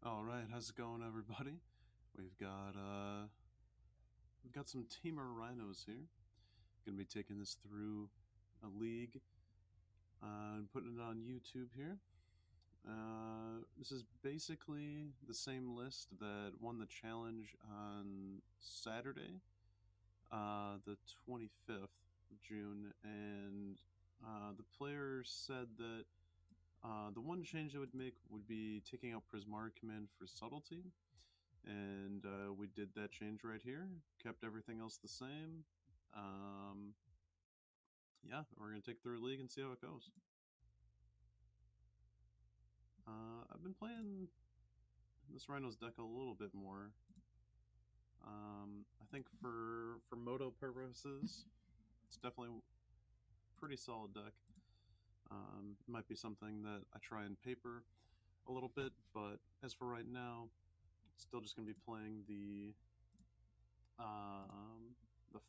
All right, how's it going, everybody? We've got some TEMUR RHINOS here. Gonna be taking this through a league and putting it on YouTube here. This is basically the same list that won the challenge on Saturday, the 25th of June, and the player said that the one change I would make would be taking out Prismari Command for Subtlety. And we did that change right here, kept everything else the same. Yeah, we're going to take through a league and see how it goes. I've been playing this RHINOS deck a little bit more. I think for moto purposes, it's definitely a pretty solid deck. Might be something that I try and paper a little bit, but as for right now, still just going to be playing the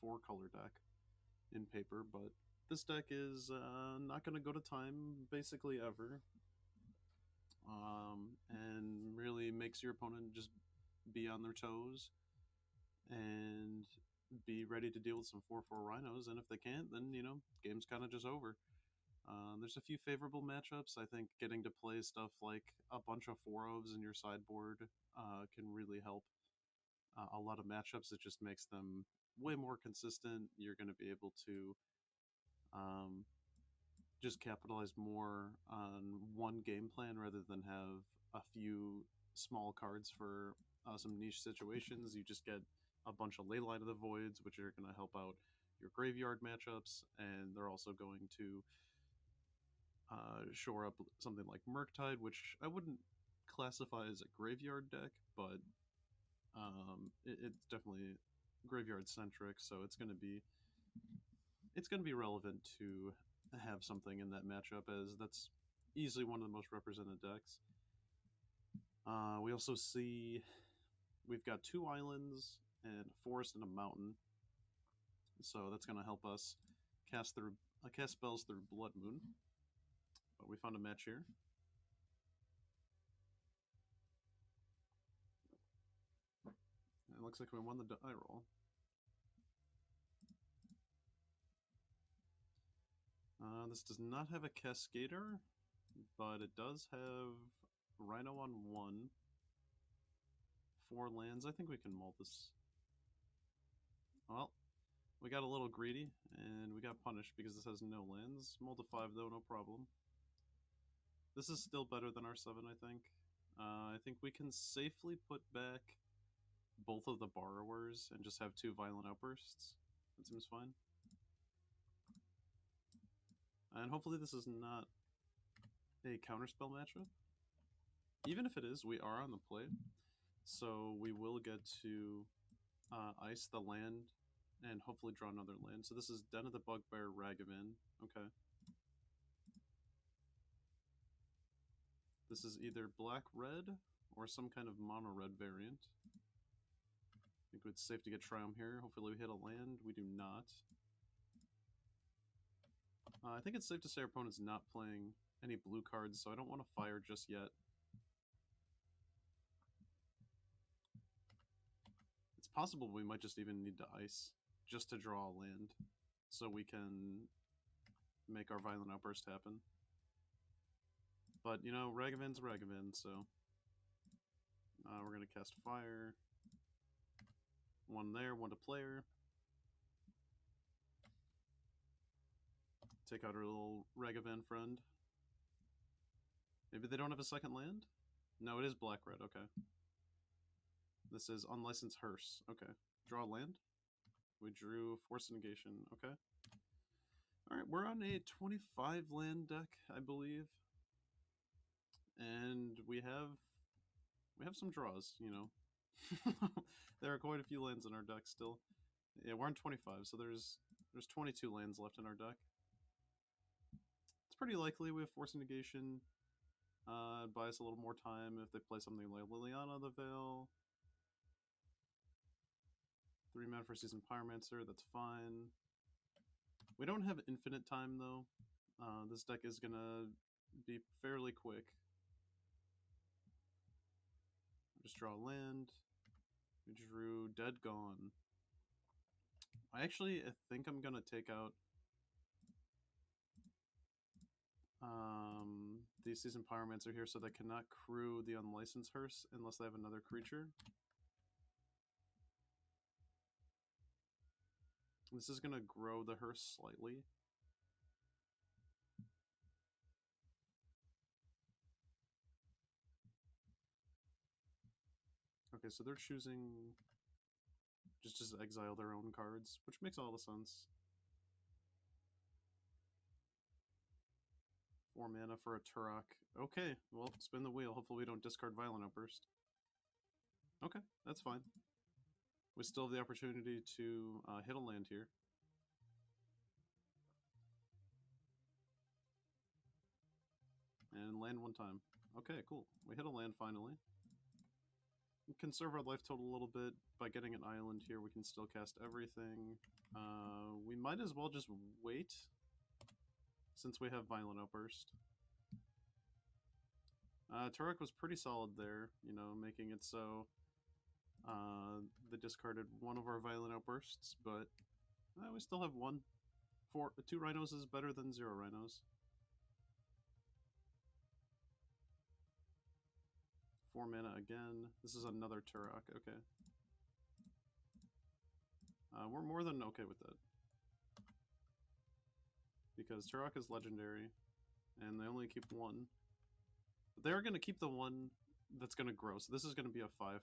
4-color deck in paper, but this deck is not going to go to time basically ever, and really makes your opponent just be on their toes and be ready to deal with some 4/4 RHINOS. And if they can't, then game's kind of just over. There's a few favorable matchups. I think getting to play stuff like a bunch of 4-ofs in your sideboard can really help. A lot of matchups, it just makes them way more consistent. You're going to be able to just capitalize more on one game plan rather than have a few small cards for some niche situations. You just get a bunch of Leyline of the Voids, which are going to help out your graveyard matchups, and they're also going to shore up something like Murktide, which I wouldn't classify as a graveyard deck, but it's definitely graveyard centric, so it's going to be relevant to have something in that matchup, as that's easily one of the most represented decks. We also see we've got 2 islands and a forest and a mountain, so that's going to help us cast spells through Blood Moon. But we found a match here. It looks like we won the die roll. This does not have a Cascader, but it does have Rhino on 1, 4 lands. I think we can mull this. Well, we got a little greedy, and we got punished because this has no lands. Mull to 5, though, no problem. This is still better than our 7, I think. I think we can safely put back both of the borrowers and just have 2 Violent Outbursts. That seems fine. And hopefully this is not a counterspell matchup. Even if it is, we are on the play, so we will get to ice the land and hopefully draw another land. So this is Den of the Bugbear Ragavan. Okay. This is either black-red or some kind of mono-red variant. I think it's safe to get Triome here. Hopefully we hit a land. We do not. I think it's safe to say our opponent's not playing any blue cards, so I don't want to fire just yet. It's possible we might just even need to ice just to draw a land so we can make our Violent Outburst happen. But, Ragavan's Ragavan, so we're going to cast Fire. 1 there, 1 to player. Take out our little Ragavan friend. Maybe they don't have a second land? No, it is black-red, okay. This is Unlicensed Hearse, okay. Draw land. We drew Force of Negation, okay. Alright, we're on a 25 land deck, I believe. And we have some draws, There are quite a few lands in our deck still. Yeah, we're on 25, so there's 22 lands left in our deck. It's pretty likely we have Force of Negation. Buy us a little more time if they play something like Liliana the Veil. 3 mana for Seasoned Pyromancer, that's fine. We don't have infinite time, though. This deck is gonna be fairly quick. just draw land. We drew Dead Gone. I think I'm gonna take out these Seasoned Pyromancer here so they cannot crew the Unlicensed Hearse unless they have another creature. This is gonna grow the Hearse slightly. Okay, so they're choosing just to exile their own cards, which makes all the sense. 4 mana for a Turok. Okay, well, spin the wheel. Hopefully we don't discard Violent Outburst. Okay, that's fine. We still have the opportunity to hit a land here. And land one time. Okay, cool. We hit a land finally. We conserve our life total a little bit. By getting an island here, we can still cast everything. We might as well just wait, since we have Violent Outburst. Turok was pretty solid there, you know, making it so they discarded one of our Violent Outbursts, but we still have one. 2 RHINOS is better than 0 RHINOS. 4 mana again. This is another Turok, okay. We're more than okay with that. Because Turok is legendary, and they only keep 1. But they're going to keep the one that's going to grow, so this is going to be a 5-4.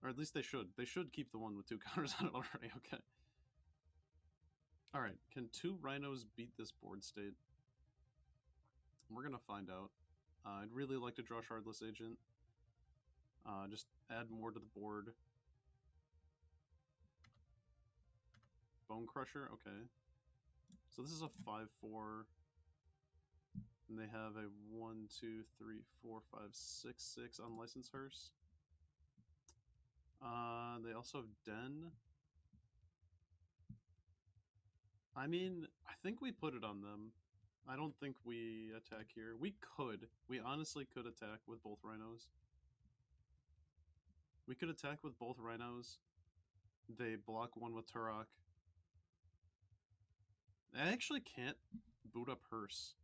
Or at least they should. They should keep the one with 2 counters on it already, okay. Alright, can 2 RHINOS beat this board state? We're going to find out. I'd really like to draw Shardless Agent. Just add more to the board. Bonecrusher, okay. So this is a 5-4. And they have a 1, 2, 3, 4, 5, 6, 6 Unlicensed Hearse. They also have Den. I mean, I think we put it on them. I don't think we attack here. We could. We honestly could attack with both RHINOS. We could attack with both RHINOS. They block one with Turok. I actually can't boot up Hearse.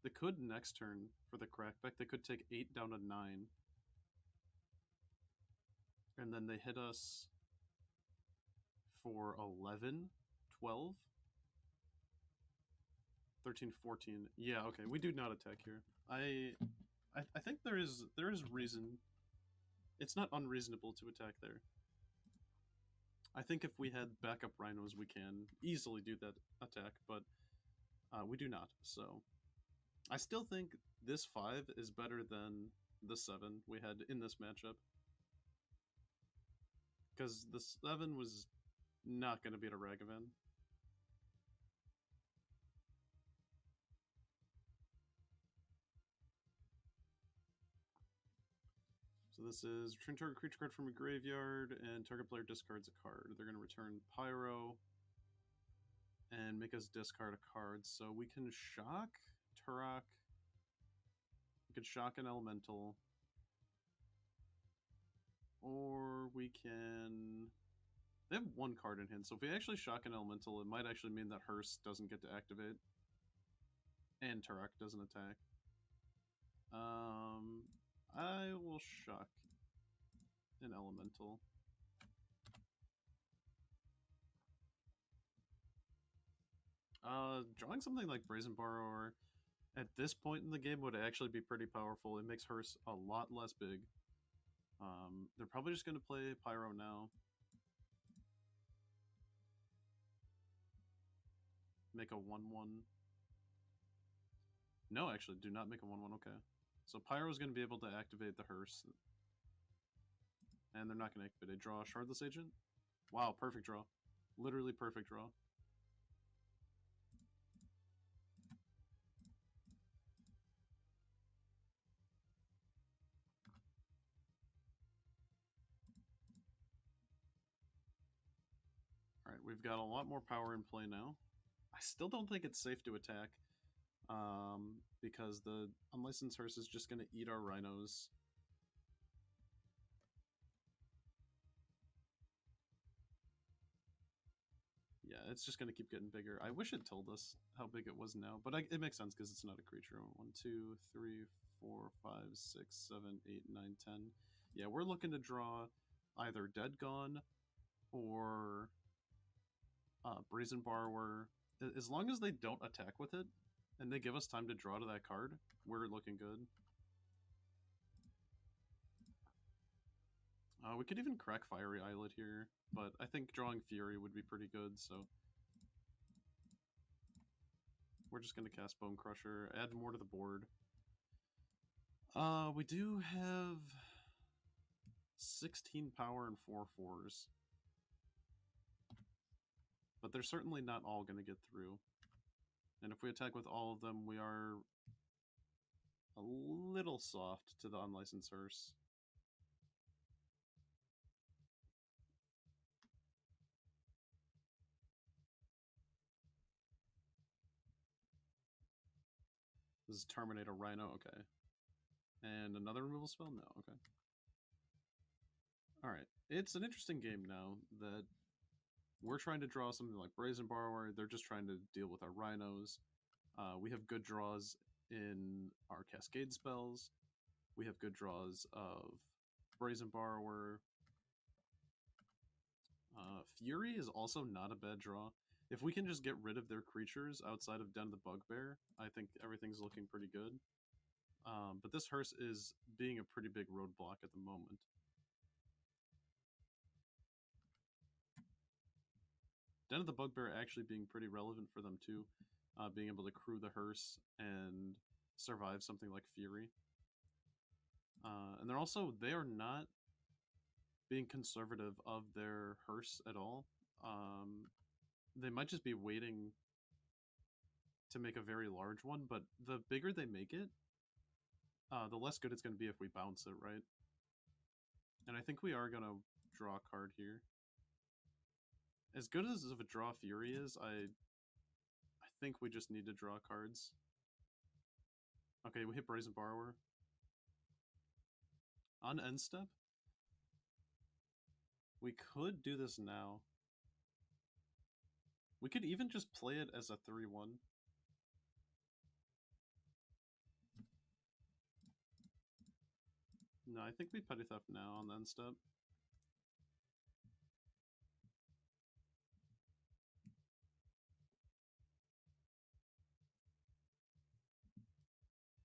They could next turn for the crackback. They could take 8 down to 9. And then they hit us for 11, 12, 13, 14. Yeah, okay. We do not attack here. I think there is reason. It's not unreasonable to attack there. I think if we had backup RHINOS, we can easily do that attack, but we do not. So I still think this 5 is better than the 7 we had in this matchup. Because the 7 was not going to beat a Ragavan. So this is return target creature card from a graveyard, and target player discards a card. They're going to return Pyro and make us discard a card. So we can shock Turok. We could shock an Elemental. Or we can... They have 1 card in hand, so if we actually shock an Elemental, it might actually mean that Hearse doesn't get to activate. And Turok doesn't attack. I will shock an Elemental. Drawing something like Brazen Borrower at this point in the game would actually be pretty powerful. It makes Hearse a lot less big. They're probably just going to play Pyro now. Make a 1-1. No, actually, do not make a 1-1, okay. So Pyro is going to be able to activate the Hearse. And they're not going to activate it. Draw a Shardless Agent? Wow, perfect draw. Literally perfect draw. Alright, we've got a lot more power in play now. I still don't think it's safe to attack. Because the Unlicensed Hearse is just going to eat our RHINOS. it's just going to keep getting bigger. I wish it told us how big it was now, but it makes sense because it's not a creature. 1, 2, 3, 4, 5, 6, 7, 8, 9, 10. Yeah, we're looking to draw either Dead Gone or Brazen Borrower. As long as they don't attack with it, and they give us time to draw to that card, we're looking good. We could even crack Fiery Islet here, but I think drawing Fury would be pretty good, so... We're just going to cast Bonecrusher, add more to the board. We do have 16 power and 4 4s. But they're certainly not all going to get through. And if we attack with all of them, we are a little soft to the Unlicensed Hearse. This is Terminate a Rhino, okay. And another removal spell? No, okay. Alright, it's an interesting game now that we're trying to draw something like Brazen Borrower, they're just trying to deal with our RHINOS. We have good draws in our Cascade spells. We have good draws of Brazen Borrower. Fury is also not a bad draw. If we can just get rid of their creatures outside of Den of the Bugbear, I think everything's looking pretty good. But this Hearse is being a pretty big roadblock at the moment. Den of the Bugbear actually being pretty relevant for them too. Being able to crew the Hearse and survive something like Fury. And they are not being conservative of their Hearse at all. They might just be waiting to make a very large one, but the bigger they make it, the less good it's going to be if we bounce it, right? And I think we are going to draw a card here. As good as of a draw Fury is, I think we just need to draw cards. Okay, we hit Brazen Borrower. On end step, we could do this now. We could even just play it as a 3-1. No, I think we Petty Theft now on the end step.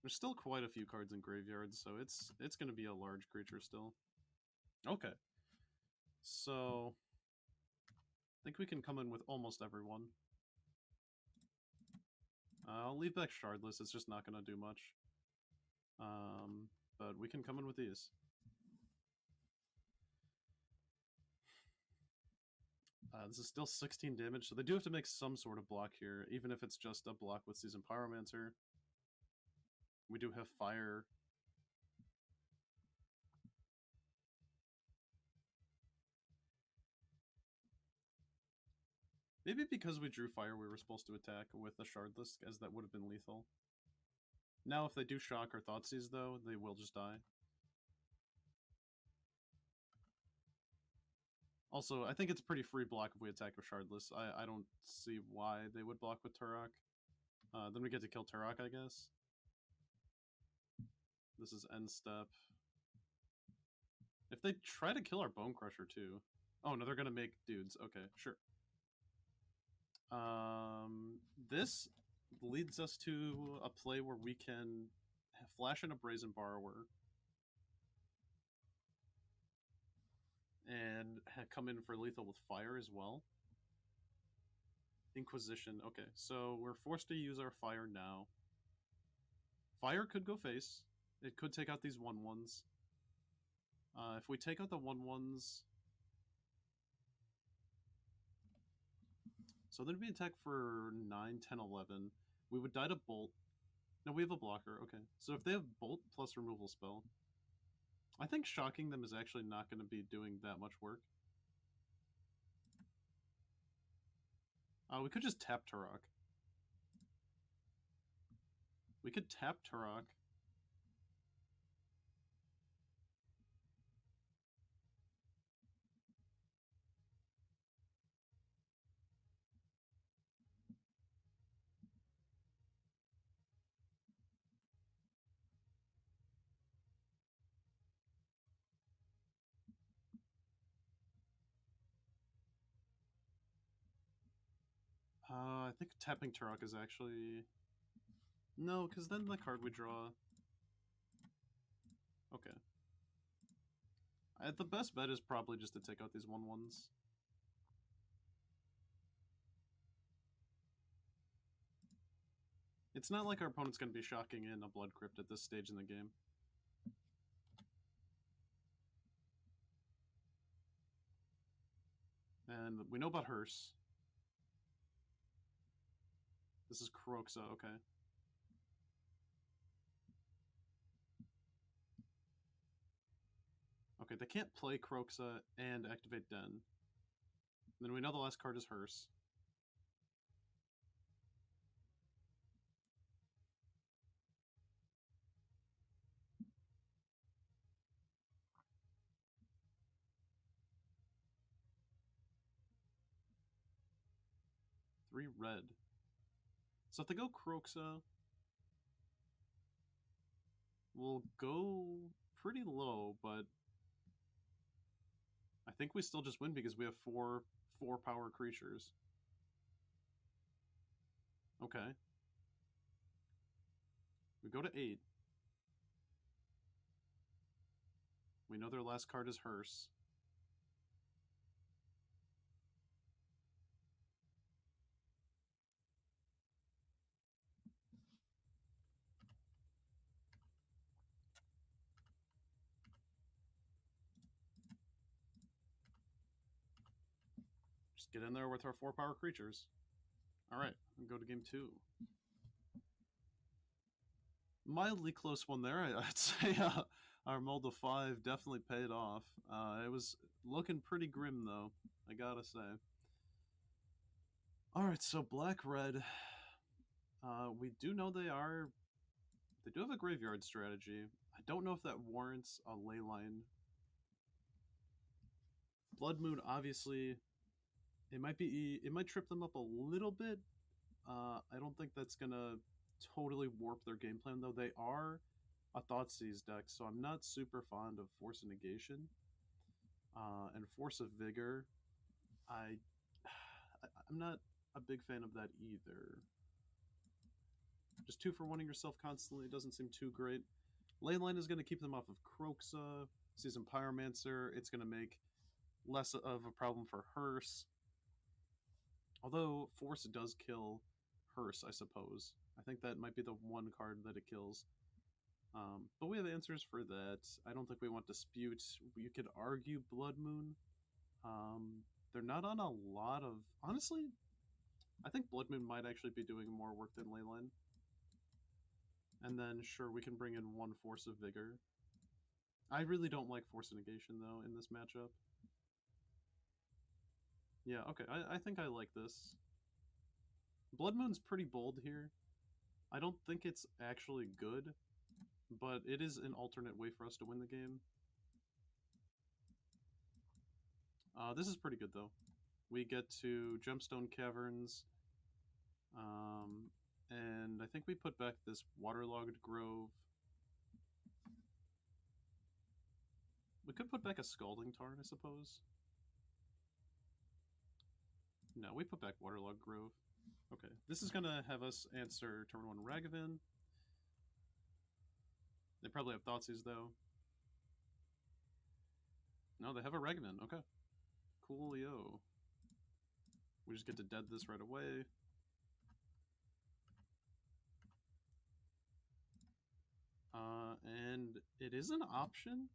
There's still quite a few cards in graveyards, so it's going to be a large creature still. Okay. So, I think we can come in with almost everyone. I'll leave back Shardless, it's just not going to do much. But we can come in with these. This is still 16 damage, so they do have to make some sort of block here, even if it's just a block with Seasoned Pyromancer. We do have Fire. Maybe because we drew Fire, we were supposed to attack with a Shardless, as that would have been lethal. Now, if they do Shock or Thoughtseize, though, they will just die. Also, I think it's a pretty free block if we attack with Shardless. I don't see why they would block with Turok. Then we get to kill Turok, I guess. This is end step. If they try to kill our Bonecrusher, too... Oh, no, they're going to make dudes. Okay, sure. This leads us to a play where we can flash in a Brazen Borrower and come in for lethal with Fire as well. Inquisition. Okay, so we're forced to use our Fire now. Fire could go face. It could take out these 1/1s. If we take out the 1/1s... So then we attack for 9, 10, 11. We would die to Bolt. No, we have a blocker. Okay. So if they have Bolt plus removal spell, I think shocking them is actually not going to be doing that much work. We could just tap Turok. We could tap Turok. think tapping Turok is actually... No, because then the card we draw... Okay. The best bet is probably just to take out these 1/1s. It's not like our opponent's going to be shocking in a Blood Crypt at this stage in the game. And we know about Hearse. This is Kroxa, okay. Okay, they can't play Kroxa and activate Den. Then we know the last card is Hearse. Three red. So if they go Kroxa, we'll go pretty low, but I think we still just win because we have four power creatures. Okay. We go to 8. We know their last card is Hearse. Just get in there with our 4 power creatures. Alright, go to game 2. Mildly close one there. I'd say our mold of 5 definitely paid off. It was looking pretty grim, though, I gotta say. Alright, so black-red. We do know they do have a graveyard strategy. I don't know if that warrants a Leyline. Blood Moon, obviously, it might trip them up a little bit. I don't think that's gonna totally warp their game plan, though. They are a Thoughtseize deck, so I'm not super fond of Force of Negation. And Force of Vigor, I'm not a big fan of that either. Just 2 for 1ing yourself constantly doesn't seem too great. Leyline is going to keep them off of Kroxa, Season Pyromancer. It's going to make less of a problem for Hearse. Although Force does kill Hearse, I suppose. I think that might be the one card that it kills. But we have answers for that. I don't think we want Dispute. You could argue Blood Moon. They're not on a lot of... Honestly, I think Blood Moon might actually be doing more work than Leyline. And then, sure, we can bring in 1 Force of Vigor. I really don't like Force of Negation, though, in this matchup. Yeah, okay, I think I like this. Blood Moon's pretty bold here. I don't think it's actually good, but it is an alternate way for us to win the game. This is pretty good, though. We get to Gemstone Caverns, and I think we put back this Waterlogged Grove. We could put back a Scalding Tarn, I suppose. No, we put back Waterlogged Grove. Okay, this is going to have us answer turn 1 Ragavan. They probably have Thoughtseize, though. No, they have a Ragavan. Okay. Coolio. We just get to dead this right away. And it is an option.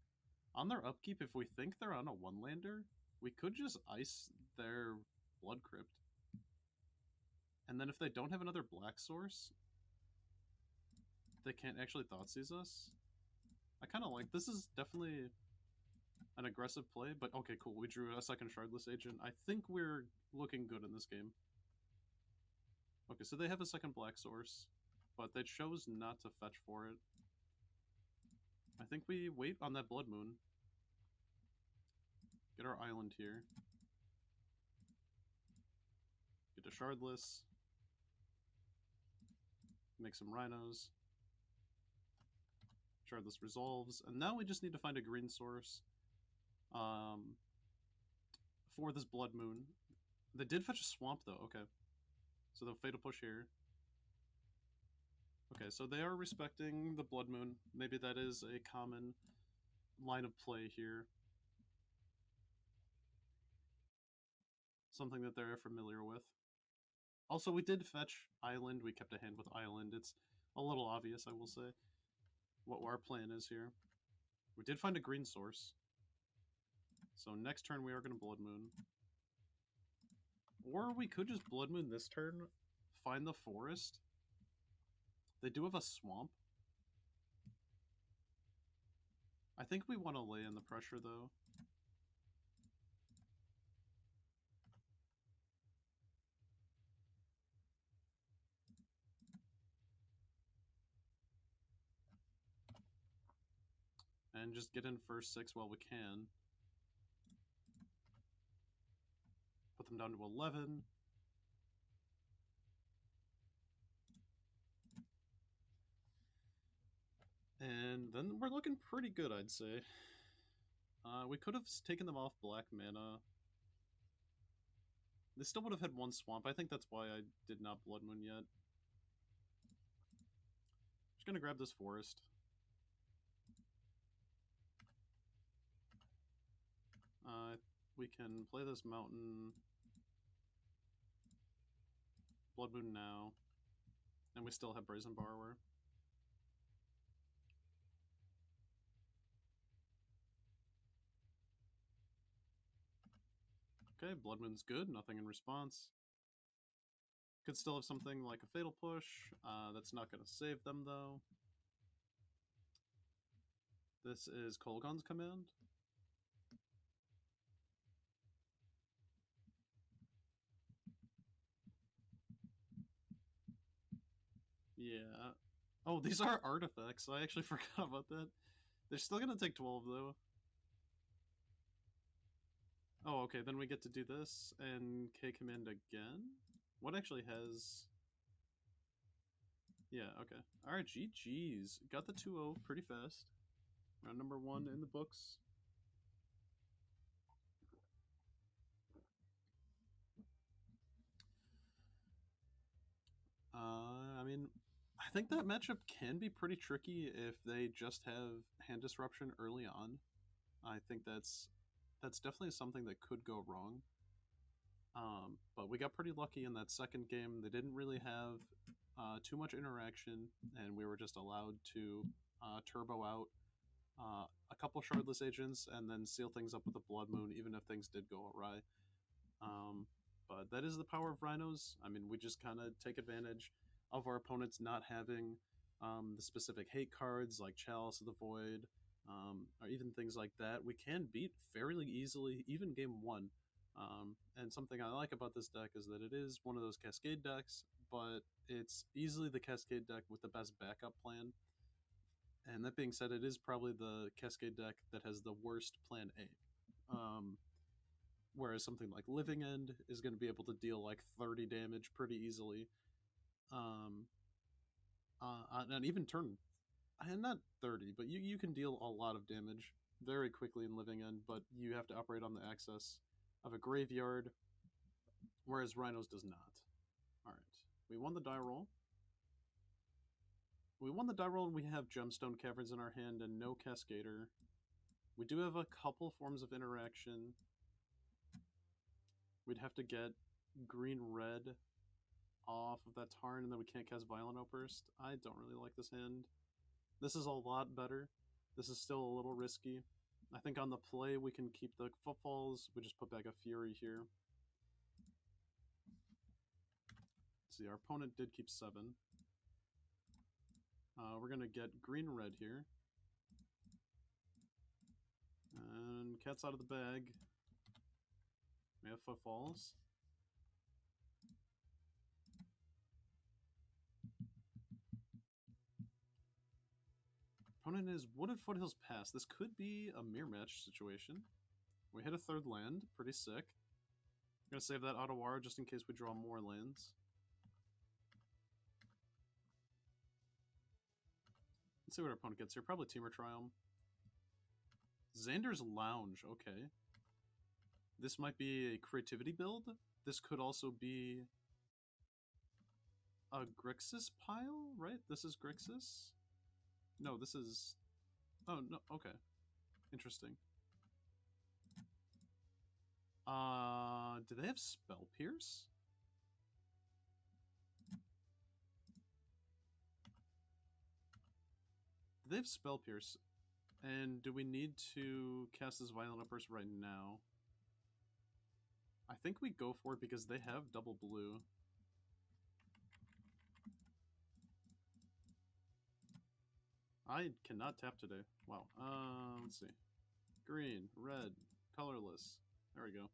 On their upkeep, if we think they're on a 1-lander, we could just ice their Blood Crypt. And then if they don't have another black source, they can't actually Thoughtseize us. I kind of like... This is definitely an aggressive play, but okay, cool. We drew a second Shardless Agent. I think we're looking good in this game. Okay, so they have a second black source, but they chose not to fetch for it. I think we wait on that Blood Moon. Get our island here. Get a Shardless. Make some RHINOS. Shardless resolves. And now we just need to find a green source for this Blood Moon. They did fetch a Swamp, though. Okay. So the Fatal Push here. Okay, so they are respecting the Blood Moon. Maybe that is a common line of play here. Something that they're familiar with. Also, we did fetch Island. We kept a hand with Island. It's a little obvious, I will say, what our plan is here. We did find a green source. So next turn we are going to Blood Moon. Or we could just Blood Moon this turn, find the forest. They do have a swamp. I think we want to lay in the pressure, though. And just get in first 6 while we can. Put them down to 11. And then we're looking pretty good, I'd say. We could have taken them off black mana. They still would have had 1 swamp. I think that's why I did not Blood Moon yet. Just gonna grab this forest. We can play this mountain. Blood Moon now. And we still have Brazen Borrower. Okay, Blood Moon's good, nothing in response. Could still have something like a Fatal Push. That's not going to save them, though. This is Kolgon's command. Yeah. Oh, these are artifacts. I actually forgot about that. They're still going to take 12, though. Oh, okay, then we get to do this and K command again? What actually has... Yeah, okay. Alright, GG's. Got the 2-0 pretty fast. Round number 1 in the books. I mean, I think that matchup can be pretty tricky if they just have hand disruption early on. I think that's definitely something that could go wrong. But we got pretty lucky in that second game. They didn't really have too much interaction, and we were just allowed to turbo out a couple Shardless Agents and then seal things up with a Blood Moon, even if things did go awry. But that is the power of RHINOS. I mean, we just kind of take advantage of our opponents not having the specific hate cards like Chalice of the Void, or even things like that. We can beat fairly easily, even game 1. And something I like about this deck is that it is one of those Cascade decks, but it's easily the Cascade deck with the best backup plan. And that being said, it is probably the Cascade deck that has the worst plan A. Whereas something like Living End is going to be able to deal like 30 damage pretty easily. And even turn, not 30, but you can deal a lot of damage very quickly in Living End, but you have to operate on the access of a graveyard, whereas RHINOS does not. Alright, we won the die roll. We won the die roll and we have Gemstone Caverns in our hand and no Cascader. We do have a couple forms of interaction. We'd have to get green-red off of that Tarn, and then we can't cast Violent Outburst. I don't really like this hand. This is a lot better. This is still a little risky. I think on the play we can keep the Footfalls. We just put back a Fury here. Let's see, our opponent did keep 7. We're going to get green-red here. And cat's out of the bag. We have Footfalls. Opponent is Wooded Foothills Pass. This could be a mirror match situation. We hit a 3rd land. Pretty sick. I'm going to save that Otawara just in case we draw more lands. Let's see what our opponent gets here. Probably TEMUR Triome. Xander's Lounge. Okay. This might be a creativity build. This could also be a Grixis pile, right? This is Grixis? No, this is... Oh, no, okay. Interesting. Do they have Spell Pierce? They have Spell Pierce. And do we need to cast this Violent Outburst right now? I think we go for it because they have double blue. I cannot tap today. Wow. Let's see. Green, red, colorless. There we go.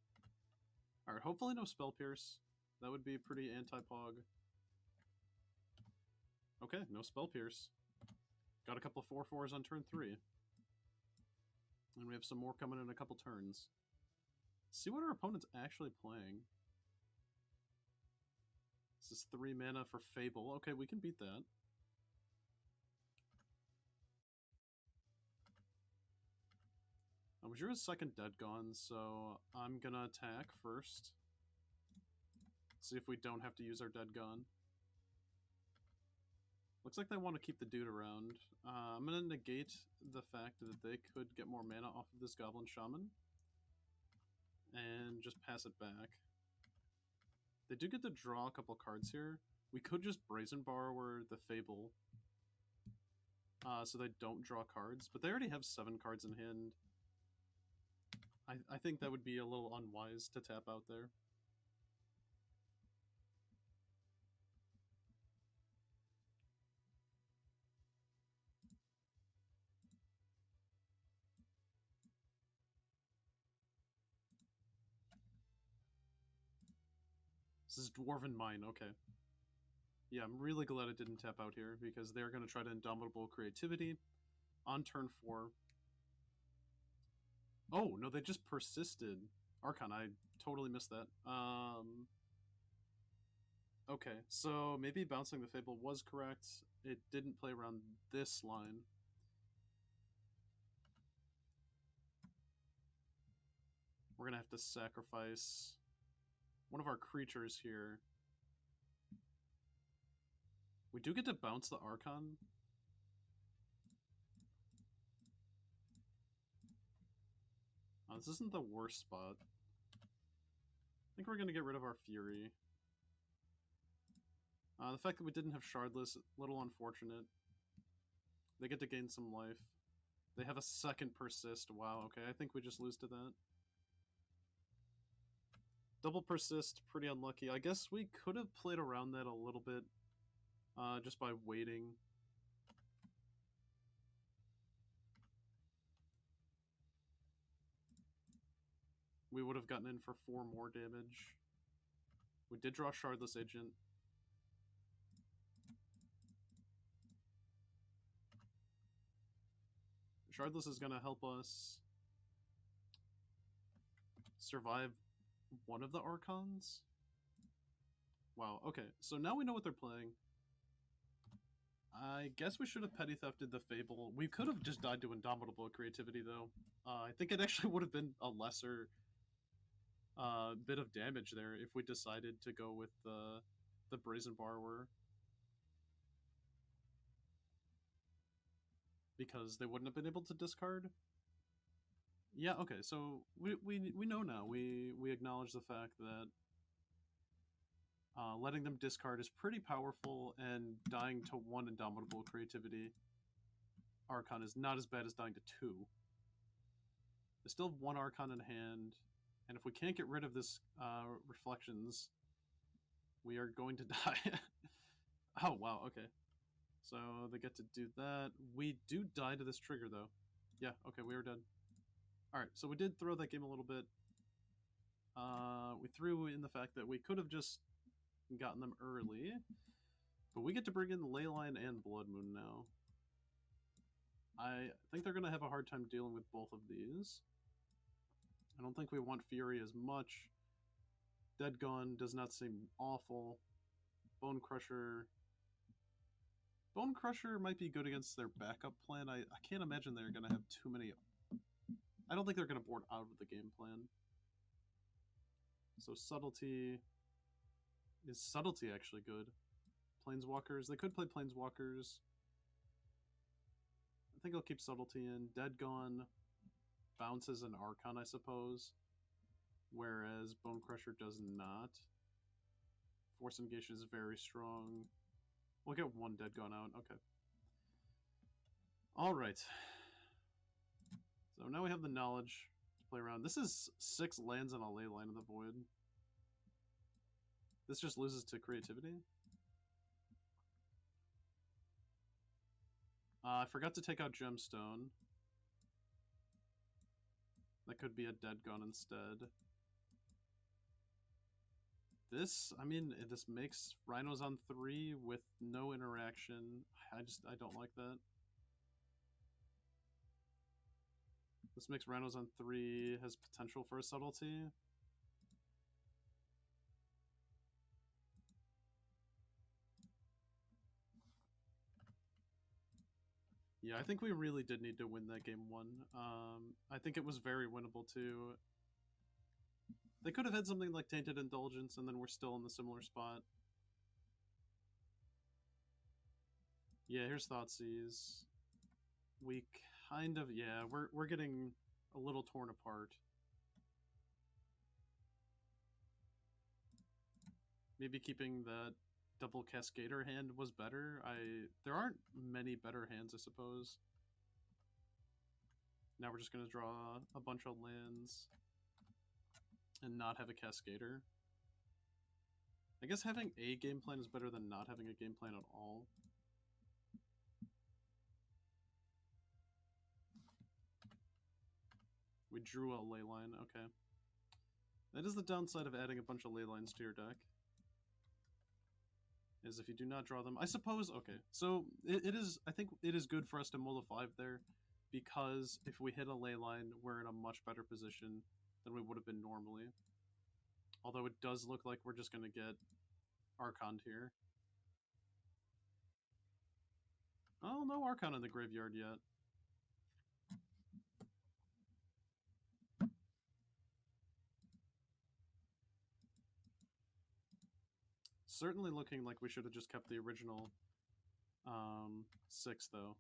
Alright, hopefully no Spell Pierce. That would be pretty anti-pog. Okay, no Spell Pierce. Got a couple of 4/4s on turn 3. And we have some more coming in a couple turns. Let's see what our opponent's actually playing. This is 3 mana for Fable. Okay, we can beat that. We drew a second Dead Gone, so I'm gonna attack first. See if we don't have to use our Dead Gone. Looks like they want to keep the dude around. I'm gonna negate the fact that they could get more mana off of this Goblin Shaman. And just pass it back. They do get to draw a couple cards here. We could just Brazen Borrower the Fable. So they don't draw cards, but they already have 7 cards in hand. I think that would be a little unwise to tap out there. This is Dwarven Mine, okay. Yeah, I'm really glad it didn't tap out here, because they're going to try to Indomitable Creativity on turn 4. Oh, no, they just persisted. Archon, I totally missed that. Okay, so maybe bouncing the Fable was correct. It didn't play around this line. We're going to have to sacrifice one of our creatures here. We do get to bounce the Archon. This isn't the worst spot. I think we're going to get rid of our Fury. The fact that we didn't have Shardless, a little unfortunate. They get to gain some life. They have a second Persist. Wow, okay, I think we just lose to that. Double Persist, pretty unlucky. I guess we could have played around that a little bit, just by waiting. We would have gotten in for 4 more damage. We did draw Shardless Agent. Shardless is going to help us survive one of the Archons. Wow, okay, so now we know what they're playing. I guess we should have Petty Thefted the Fable. We could have just died to Indomitable Creativity, though. I think it actually would have been a lesser bit of damage there if we decided to go with the Brazen Borrower. Because they wouldn't have been able to discard. Yeah, okay, so we know now. We acknowledge the fact that letting them discard is pretty powerful, and dying to 1 Indomitable Creativity Archon is not as bad as dying to 2. They still have 1 Archon in hand, and if we can't get rid of this Reflections, we are going to die. Oh, wow, okay. So they get to do that. We do die to this trigger, though. Yeah, okay, we are dead. Alright, so we did throw that game a little bit. We threw in the fact that we could have just gotten them early, but we get to bring in Leyline and Blood Moon now. I think they're going to have a hard time dealing with both of these. I don't think we want Fury as much. Dead Gone does not seem awful. Bonecrusher might be good against their backup plan. I can't imagine they're going to have too many... I don't think they're going to board out of the game plan. So Subtlety... Is Subtlety actually good Planeswalkers. They could play Planeswalkers. I think I'll keep Subtlety in. Dead Gone bounces an Archon, I suppose, whereas Bonecrusher does not. Force of Negation is very strong. We'll get one Dead Gone out. Okay. Alright. So now we have the knowledge to play around. This is 6 lands and a Leyline of the Void. This just loses to creativity. I forgot to take out Gemstone. That could be a Dead Gun instead. This, I mean, this makes RHINOS on 3 with no interaction. I don't like that. This makes RHINOS on 3, has potential for a Subtlety. Yeah, I think we really did need to win that game 1. I think it was very winnable too. They could have had something like Tainted Indulgence, and then we're still in the similar spot. Yeah, here's Thoughtseize. We kind of, yeah, we're getting a little torn apart. Maybe keeping that double Cascader hand was better. There aren't many better hands, I suppose. Now we're just gonna draw a bunch of lands and not have a Cascader. I guess having a game plan is better than not having a game plan at all. We drew a Leyline, okay. That is the downside of adding a bunch of Leylines to your deck. Is if you do not draw them. I suppose, okay. So it is, I think it is good for us to mull a 5 there, because if we hit a Leyline, we're in a much better position than we would have been normally. Although it does look like we're just going to get Archon here. Oh, no Archon in the graveyard yet. Certainly looking like we should have just kept the original 6, though.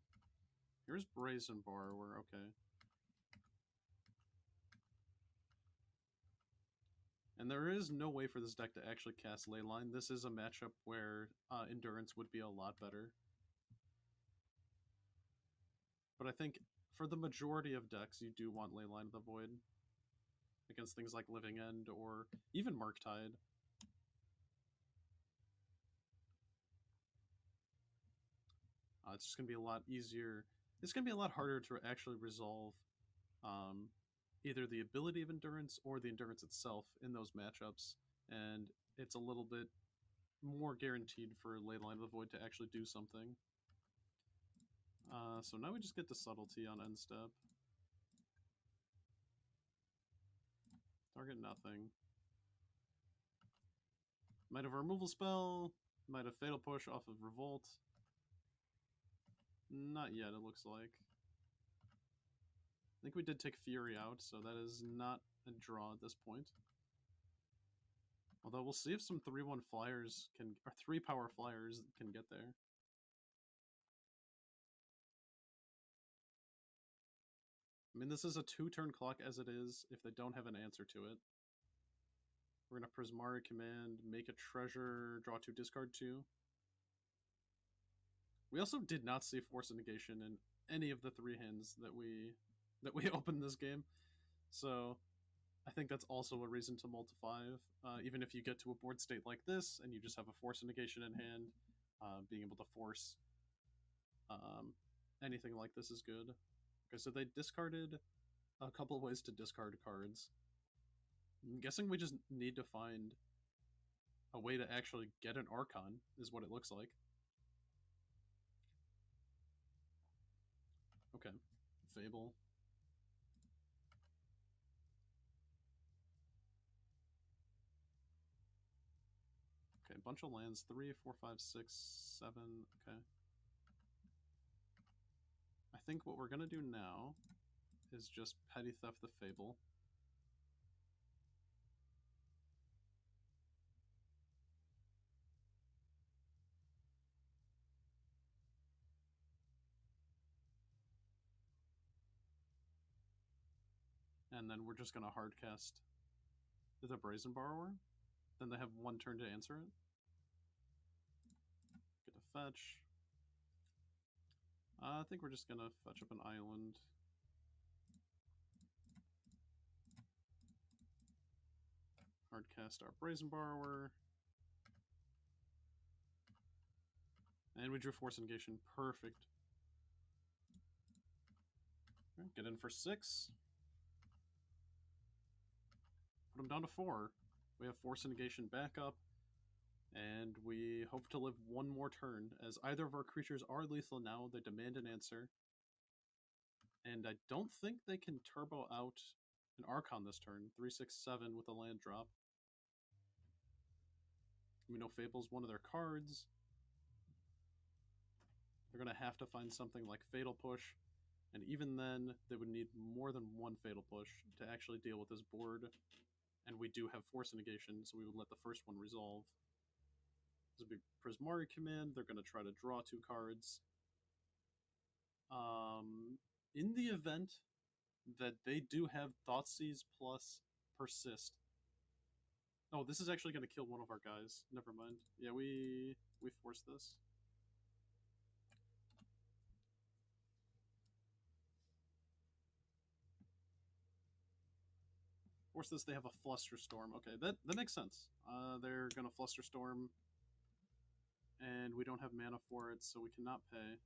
Here's Brazen Borrower, okay. And there is no way for this deck to actually cast Leyline. This is a matchup where Endurance would be a lot better. But I think for the majority of decks, you do want Leyline of the Void against things like Living End or even Murktide. It's just going to be a lot easier. It's going to be a lot harder to actually resolve either the ability of Endurance or the Endurance itself in those matchups. And it's a little bit more guaranteed for Leyline of the Void to actually do something. So now we just get to Subtlety on end step. Target nothing. Might have a removal spell. Might have Fatal Push off of Revolt. Not yet, it looks like. I think we did take Fury out, so that is not a draw at this point. Although we'll see if some 3/1 flyers can, or 3-power flyers can get there. I mean, this is a 2-turn clock as it is, if they don't have an answer to it. We're going to Prismari Command, make a treasure, draw 2, discard 2. We also did not see Force of Negation in any of the 3 hands that we opened this game. So I think that's also a reason to mull to 5. Even if you get to a board state like this and you just have a Force of Negation in hand, being able to force anything like this is good. Okay, so they discarded a couple of ways to discard cards. I'm guessing we just need to find a way to actually get an Archon, is what it looks like. Okay, Fable. Okay, bunch of lands. 3, 4, 5, 6, 7. Okay. I think what we're gonna do now is just Petty Theft the Fable. and then we're just going to hardcast the Brazen Borrower. Then they have one turn to answer it. Get a fetch. I think we're just going to fetch up an island. Hardcast our Brazen Borrower. And we drew Force of Negation. Perfect. Get in for 6. Put them down to 4. We have Force of Negation back up. And we hope to live one more turn. As either of our creatures are lethal now, they demand an answer. And I don't think they can turbo out an Archon this turn. 3/6/7 with a land drop. We know Fable's one of their cards. They're going to have to find something like Fatal Push. And even then, they would need more than one Fatal Push to actually deal with this board. And we do have Force of Negation, so we would let the first one resolve. This would be Prismari command. They're going to try to draw 2 cards. In the event that they do have Thoughtseize plus Persist. Oh, this is actually going to kill one of our guys. Never mind. Yeah, we force this. Force this, they have a Flusterstorm. Okay, that makes sense. They're going to Flusterstorm, and we don't have mana for it, so we cannot pay.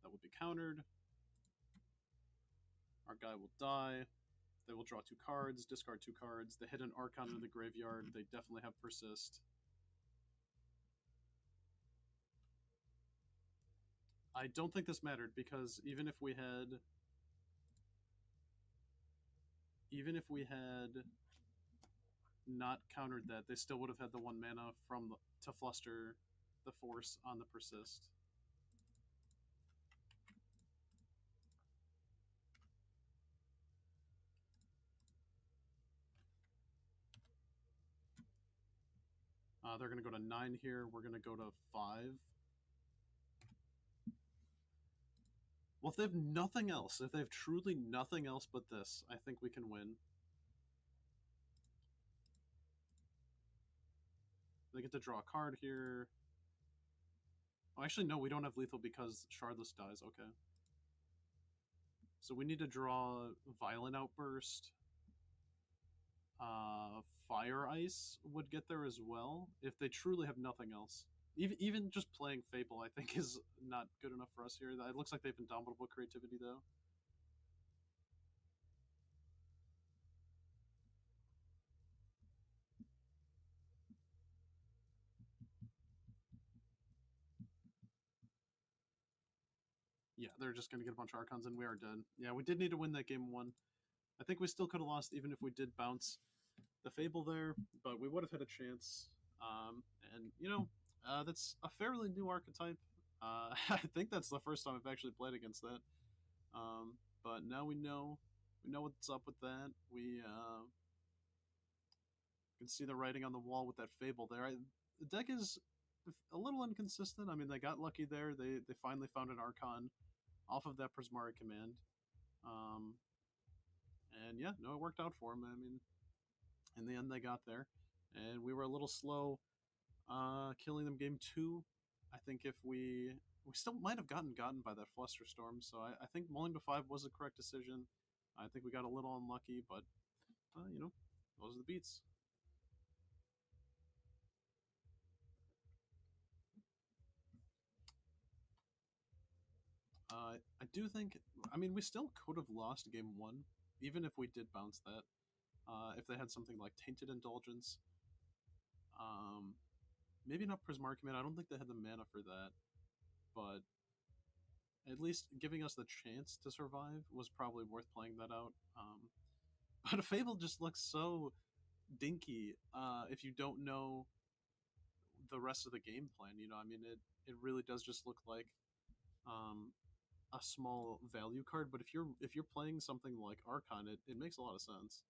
That will be countered. Our guy will die. They will draw 2 cards, discard 2 cards. They hit an Archon in the graveyard. They definitely have Persist. I don't think this mattered, because even if we had not countered that, they still would have had the 1 mana to fluster the force on the Persist. They're going to go to 9 here. We're going to go to 5. Well, if they have nothing else, if they have truly nothing else but this, I think we can win. They get to draw a card here. Oh, actually, no, we don't have lethal because Shardless dies. Okay. So we need to draw Violent Outburst. Fire Ice would get there as well if they truly have nothing else. Even just playing Fable, I think, is not good enough for us here. It looks like they have Indomitable Creativity, though. Yeah, they're just going to get a bunch of Archons, and we are dead. Yeah, we did need to win that game 1. I think we still could have lost even if we did bounce the Fable there, but we would have had a chance. And, you know, that's a fairly new archetype. I think that's the first time I've actually played against that. But now we know what's up with that. We can see the writing on the wall with that Fable there. The deck is a little inconsistent. I mean, they got lucky there. They finally found an Archon off of that Prismari command. And yeah, no, it worked out for them. I mean, in the end, they got there. And we were a little slow killing them game 2. I think if we still might have gotten by that Flusterstorm. So I think mulling to 5 was the correct decision. I think we got a little unlucky, but you know, those are the beats. I do think, I mean, we still could have lost game 1, even if we did bounce that. If they had something like Tainted Indulgence. Maybe not Prismari Command. I don't think they had the mana for that. But at least giving us the chance to survive was probably worth playing that out. But a Fable just looks so dinky if you don't know the rest of the game plan. You know, I mean, it really does just look like a small value card. But if you're playing something like Archon, it makes a lot of sense.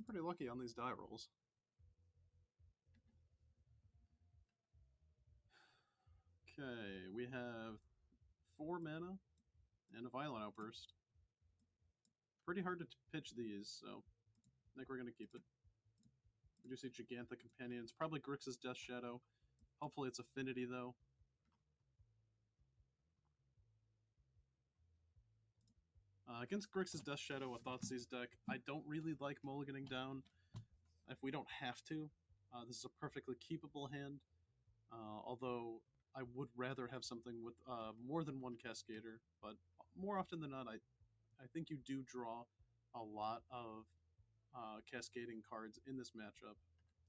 Getting pretty lucky on these die rolls. Okay, we have 4 mana and a Violent Outburst. Pretty hard to pitch these, so I think we're going to keep it. We do see Gigantha Companion. It's probably Grixis Death Shadow. Hopefully it's Affinity, though. Against Grixis Death Shadow, a Thoughtseize deck, I don't really like mulliganing down if we don't have to. This is a perfectly keepable hand, although I would rather have something with more than one Cascader, but more often than not, I think you do draw a lot of cascading cards in this matchup.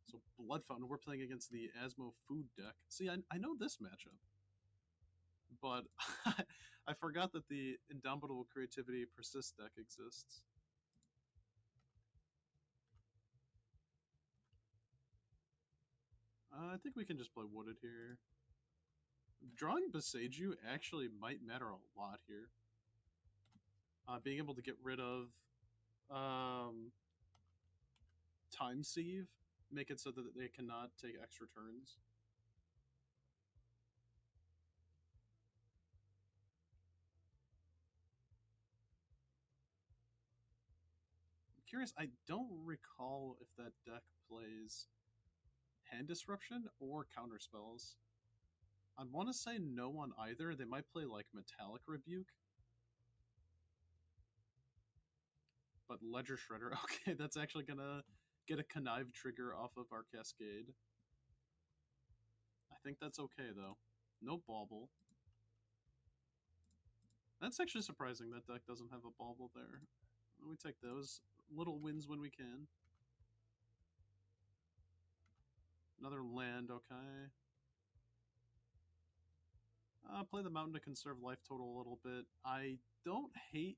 So Blood Fountain, we're playing against the Asmo food deck. See, I know this matchup, but I forgot that the Indomitable Creativity Persist deck exists. I think we can just play Wooded here. Drawing Boseiju actually might matter a lot here. Being able to get rid of Time Sieve, make it so that they cannot take extra turns. I'm curious, I don't recall if that deck plays Hand Disruption or Counter Spells. I want to say no on either. They might play like Metallic Rebuke. But Ledger Shredder, okay, that's actually gonna get a Connive trigger off of our Cascade. I think that's okay, though. No Bauble. That's actually surprising that deck doesn't have a Bauble there. We take those little wins when we can. Another land, okay. Play the Mountain to conserve life total a little bit. I don't hate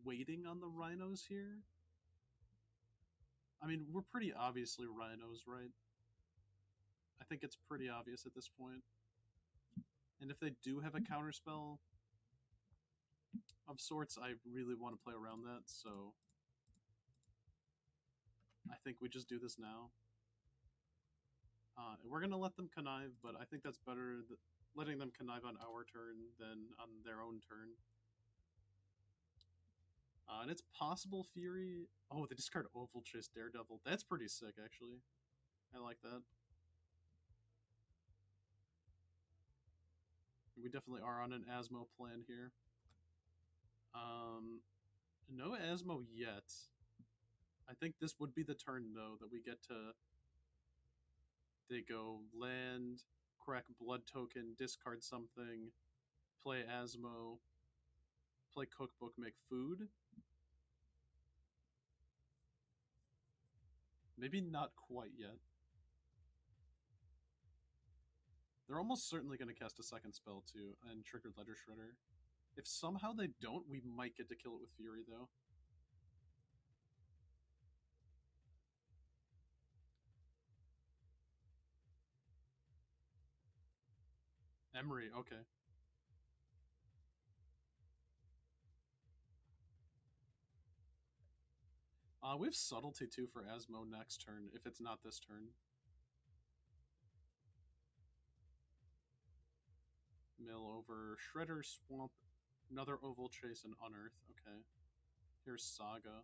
waiting on the RHINOS here. I mean, we're pretty obviously RHINOS, right? I think it's pretty obvious at this point. And if they do have a counterspell of sorts, I really want to play around that, so I think we just do this now. We're going to let them connive, but I think that's better letting them connive on our turn than on their own turn. And it's possible Fury... Oh, they discard Oval Chase Daredevil. That's pretty sick, actually. I like that. We definitely are on an Asmo plan here. No Asmo yet. I think this would be the turn, though, that we get to... They go land, crack Blood Token, discard something, play Asmo, play Cookbook, make food. Maybe not quite yet. They're almost certainly going to cast a second spell, too, and trigger Ledger Shredder. If somehow they don't, we might get to kill it with Fury, though. Emery, okay. We have Subtlety, too, for Asmo next turn, if it's not this turn. Mill over Shredder, Swamp, another Oval Chase, and Unearth. Okay. Here's Saga.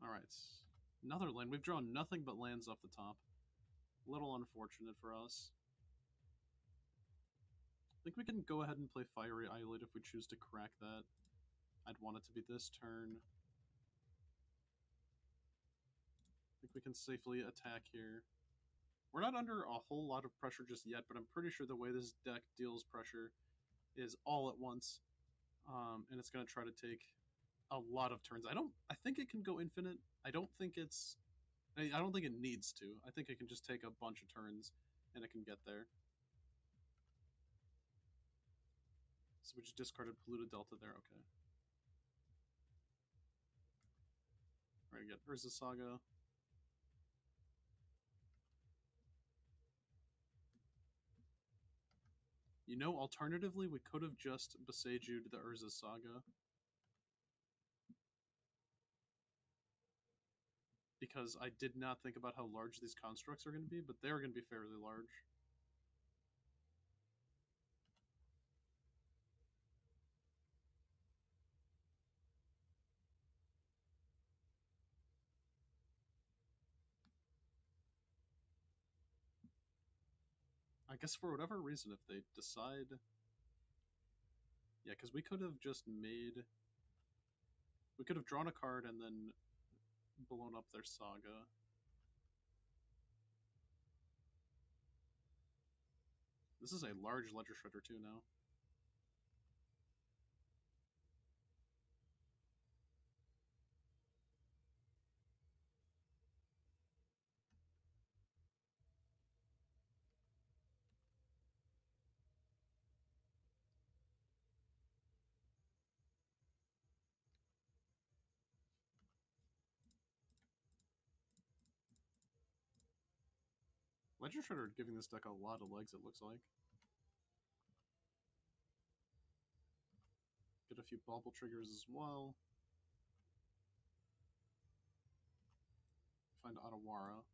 Alright. Another land. We've drawn nothing but lands off the top. A little unfortunate for us. I think we can go ahead and play Fiery Islet if we choose to crack that. I'd want it to be this turn. I think we can safely attack here. We're not under a whole lot of pressure just yet, but I'm pretty sure the way this deck deals pressure is all at once, and it's going to try to take a lot of turns. I think it can go infinite. I don't think it needs to. I think it can just take a bunch of turns, and it can get there. So we just discarded Polluted Delta there, okay. Alright, get Urza Saga. You know, alternatively, we could have just Boseiju to the Urza Saga. Because I did not think about how large these constructs are going to be, but they're going to be fairly large. I guess for whatever reason, if they decide... Yeah, because we could have just made... We could have drawn a card and then blown up their Saga. This is a large Ledger Shredder too now. Ledger Shredder giving this deck a lot of legs, it looks like. Get a few bubble triggers as well. Find Otawara.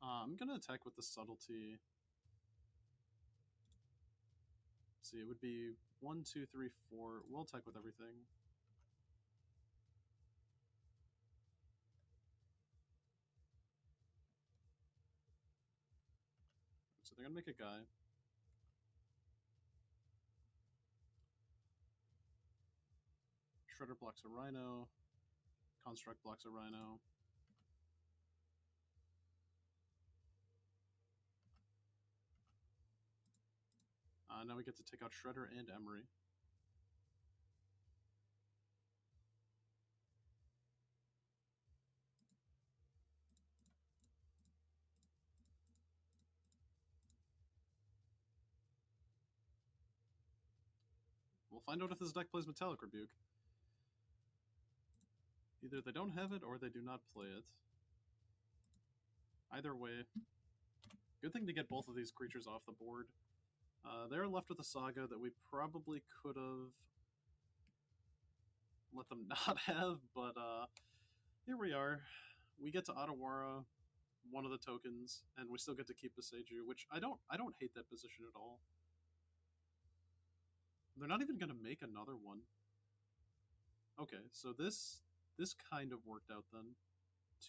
I'm gonna attack with the Subtlety. Let's see, it would be 1, 2, 3, 4. We'll attack with everything. So they're gonna make a guy. Shredder blocks a Rhino. Construct blocks a Rhino. Now we get to take out Shredder and Emery. We'll find out if this deck plays Metallic Rebuke. Either they don't have it or they do not play it. Either way, good thing to get both of these creatures off the board. They're left with a Saga that we probably could have let them not have, but here we are. We get to Otawara, one of the tokens, and we still get to keep Boseiju, which I don't hate that position at all. They're not even going to make another one. Okay, so this kind of worked out then.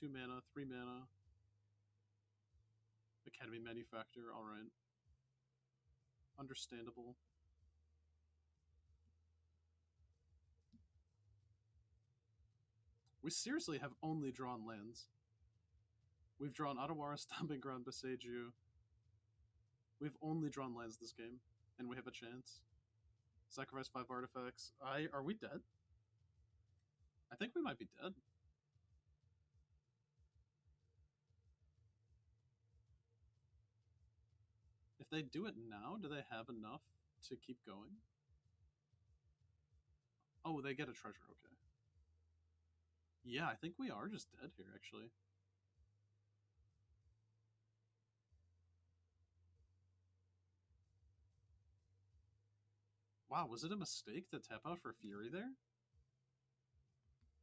2 mana, 3 mana. Academy Manufactor, alright. Understandable. We seriously have only drawn lands. We've drawn Otawara, Stomping Ground, Boseiju. We've only drawn lands this game, and we have a chance. Sacrifice 5 artifacts. Are we dead? I think we might be dead. If they do it now, do they have enough to keep going? Oh, they get a treasure, okay. Yeah, I think we are just dead here, actually. Wow, was it a mistake to tap out for Fury there?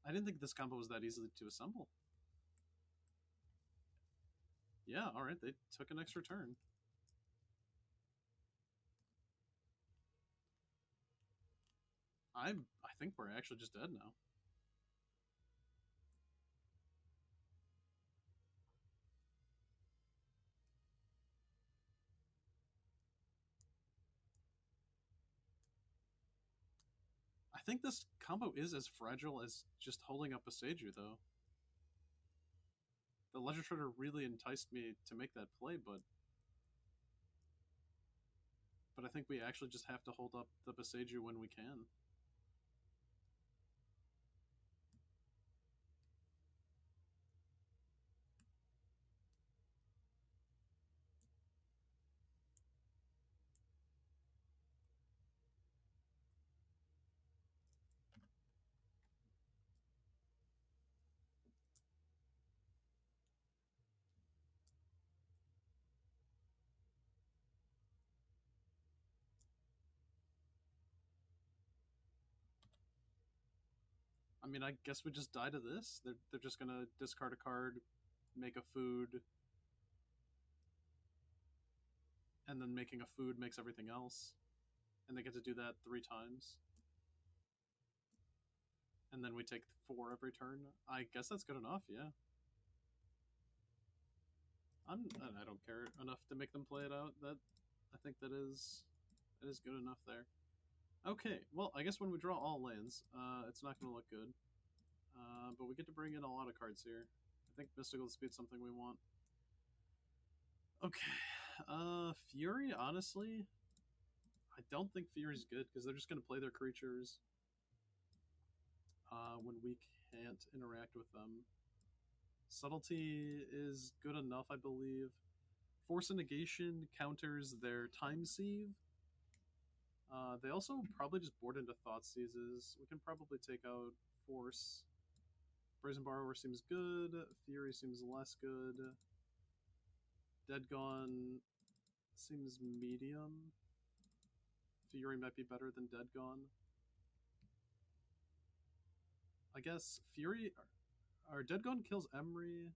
I didn't think this combo was that easy to assemble. Yeah, alright, they took an extra turn. I think we're actually just dead now. I think this combo is as fragile as just holding up Boseiju, though. The Legend Shredder really enticed me to make that play, but I think we actually just have to hold up the Boseiju when we can. I mean, I guess we just die to this. They're just gonna discard a card, make a food, and then making a food makes everything else. And they get to do that 3 times. And then we take 4 every turn. I guess that's good enough, yeah. I don't care enough to make them play it out. I think that is good enough there. Okay, well, I guess when we draw all lands, it's not going to look good. But we get to bring in a lot of cards here. I think Mystical Speed's something we want. Okay, Fury, honestly, I don't think Fury's good because they're just going to play their creatures when we can't interact with them. Subtlety is good enough, I believe. Force of Negation counters their Time Sieve. They also probably just board into Thought Seizes. We can probably take out Force. Brazen Borrower seems good. Fury seems less good. Dead Gone seems medium. Fury might be better than Dead Gone. I guess Fury... Our Dead Gone kills Emery.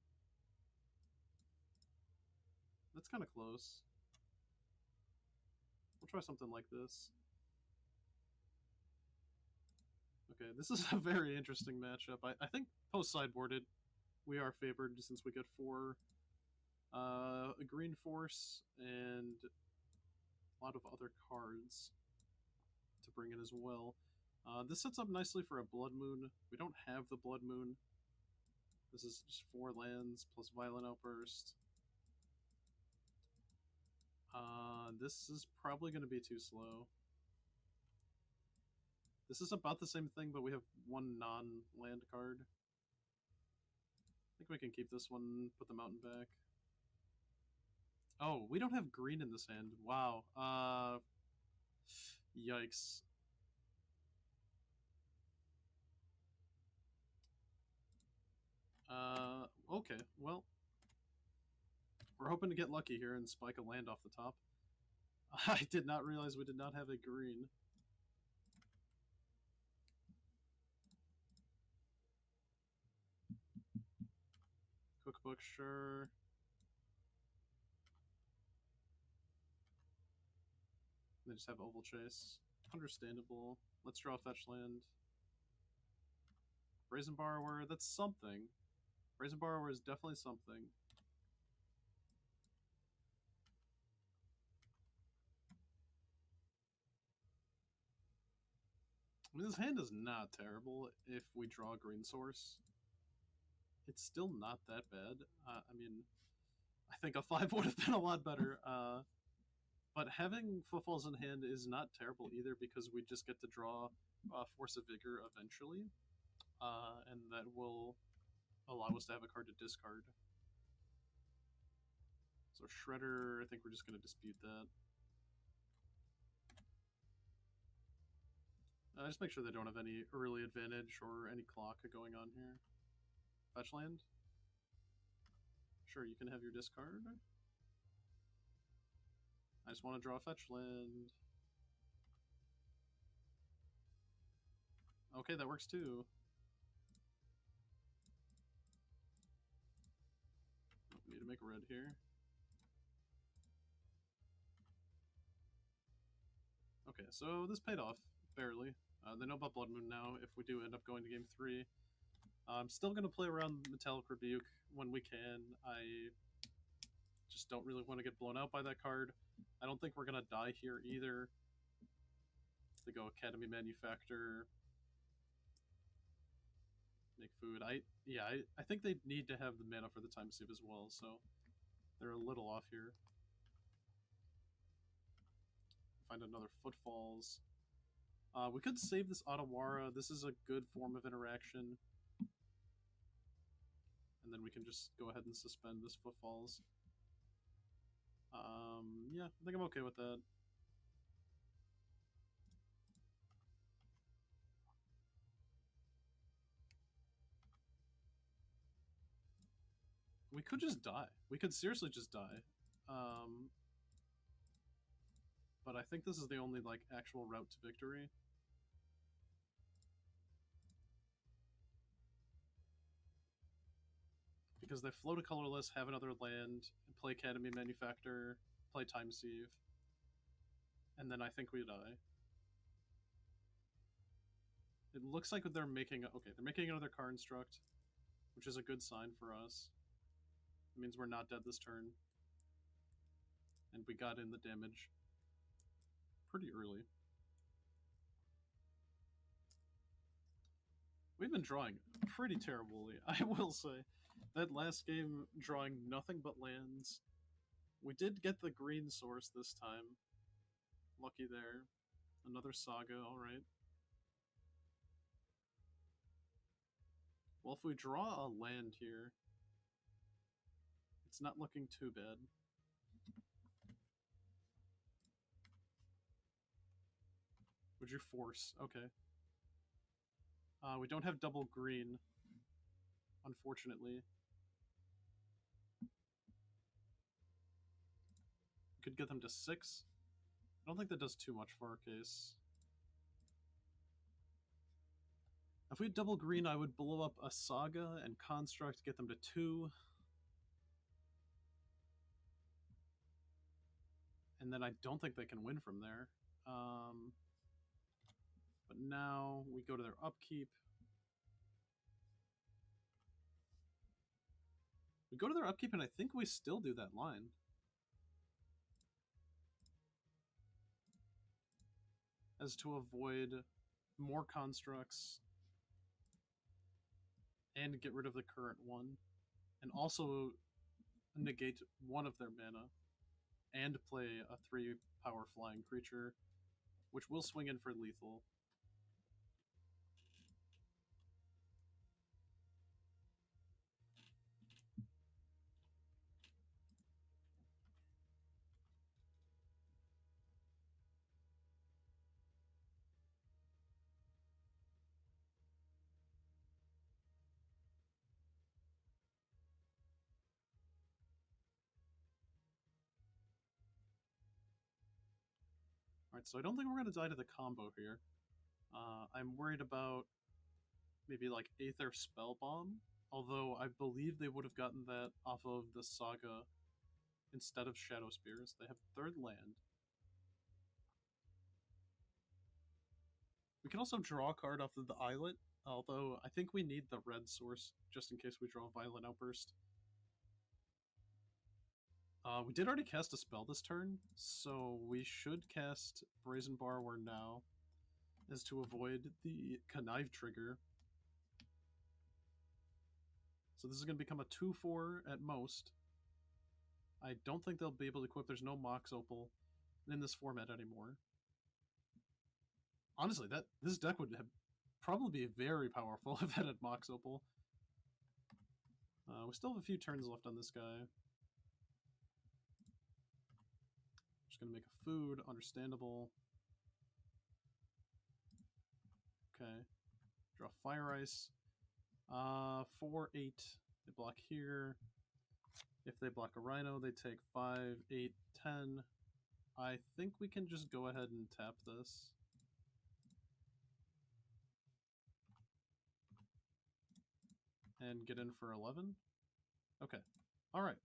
That's kind of close. We'll try something like this. Okay, this is a very interesting matchup. I think post-sideboarded, we are favored since we get 4 a green force and a lot of other cards to bring in as well. This sets up nicely for a Blood Moon. We don't have the Blood Moon. This is just 4 lands plus Violent Outburst. This is probably going to be too slow. This is about the same thing, but we have 1 non-land card. I think we can keep this one, put the mountain back. Oh, we don't have green in this hand. Wow. Yikes. Okay, well. We're hoping to get lucky here and spike a land off the top. I did not realize we did not have a green. Cookbook, sure. They just have Oval Chase. Understandable. Let's draw a fetch land. Brazen Borrower, that's something. Brazen Borrower is definitely something. I mean, this hand is not terrible if we draw a green source. It's still not that bad. I mean, I think a 5 would have been a lot better. But having Footfalls in hand is not terrible either because we just get to draw Force of Vigor eventually. And that will allow us to have a card to discard. So Shredder, I think we're just going to dispute that. Just make sure they don't have any early advantage or any clock going on here. Fetch land? Sure, you can have your discard. I just want to draw a fetch land. Okay, that works too. Need to make red here. Okay, so this paid off, barely. They know about Blood Moon now if we do end up going to game 3. I'm still going to play around Metallic Rebuke when we can. I just don't really want to get blown out by that card. I don't think we're going to die here either. They go Academy Manufactor. Make food. I think they need to have the mana for the time save as well, so they're a little off here. Find another Footfalls. We could save this Otawara. This is a good form of interaction. And then we can just go ahead and suspend this Footfalls. Yeah, I think I'm okay with that. We could just die. We could seriously just die. But I think this is the only, like, actual route to victory. Because they float a colorless, have another land, play Academy Manufactor, play Time Sieve, and then I think we die. It looks like they're making... Okay, they're making another Construct, which is a good sign for us. It means we're not dead this turn. And we got in the damage pretty early. We've been drawing pretty terribly, I will say. That last game, drawing nothing but lands. We did get the green source this time. Lucky there. Another Saga, alright. Well, if we draw a land here, it's not looking too bad. Would you force? Okay. We don't have double green, unfortunately. Could get them to 6. I don't think that does too much for our case. If we had double green, I would blow up a Saga and Construct, get them to 2. And then I don't think they can win from there. But now we go to their upkeep. We go to their upkeep and I think we still do that line. As to avoid more constructs and get rid of the current one. And also negate one of their mana. And play a 3-power flying creature, which will swing in for lethal. Alright, so I don't think we're going to die to the combo here. I'm worried about maybe like Aether Spellbomb, although I believe they would have gotten that off of the Saga instead of Shadow Spears. They have 3rd land. We can also draw a card off of the Islet, although I think we need the red source just in case we draw Violent Outburst. We did already cast a spell this turn, so we should cast Brazen Borrower now, as to avoid the Connive trigger. So this is going to become a 2-4 at most. I don't think they'll be able to equip. There's no Mox Opal in this format anymore. Honestly, this deck would have probably be very powerful if it had Mox Opal. We still have a few turns left on this guy. Just going to make a food, understandable. Okay. Draw Fire Ice. 4, 8. They block here. If they block a Rhino, they take 5, 8, 10. I think we can just go ahead and tap this. And get in for 11. Okay. Alright.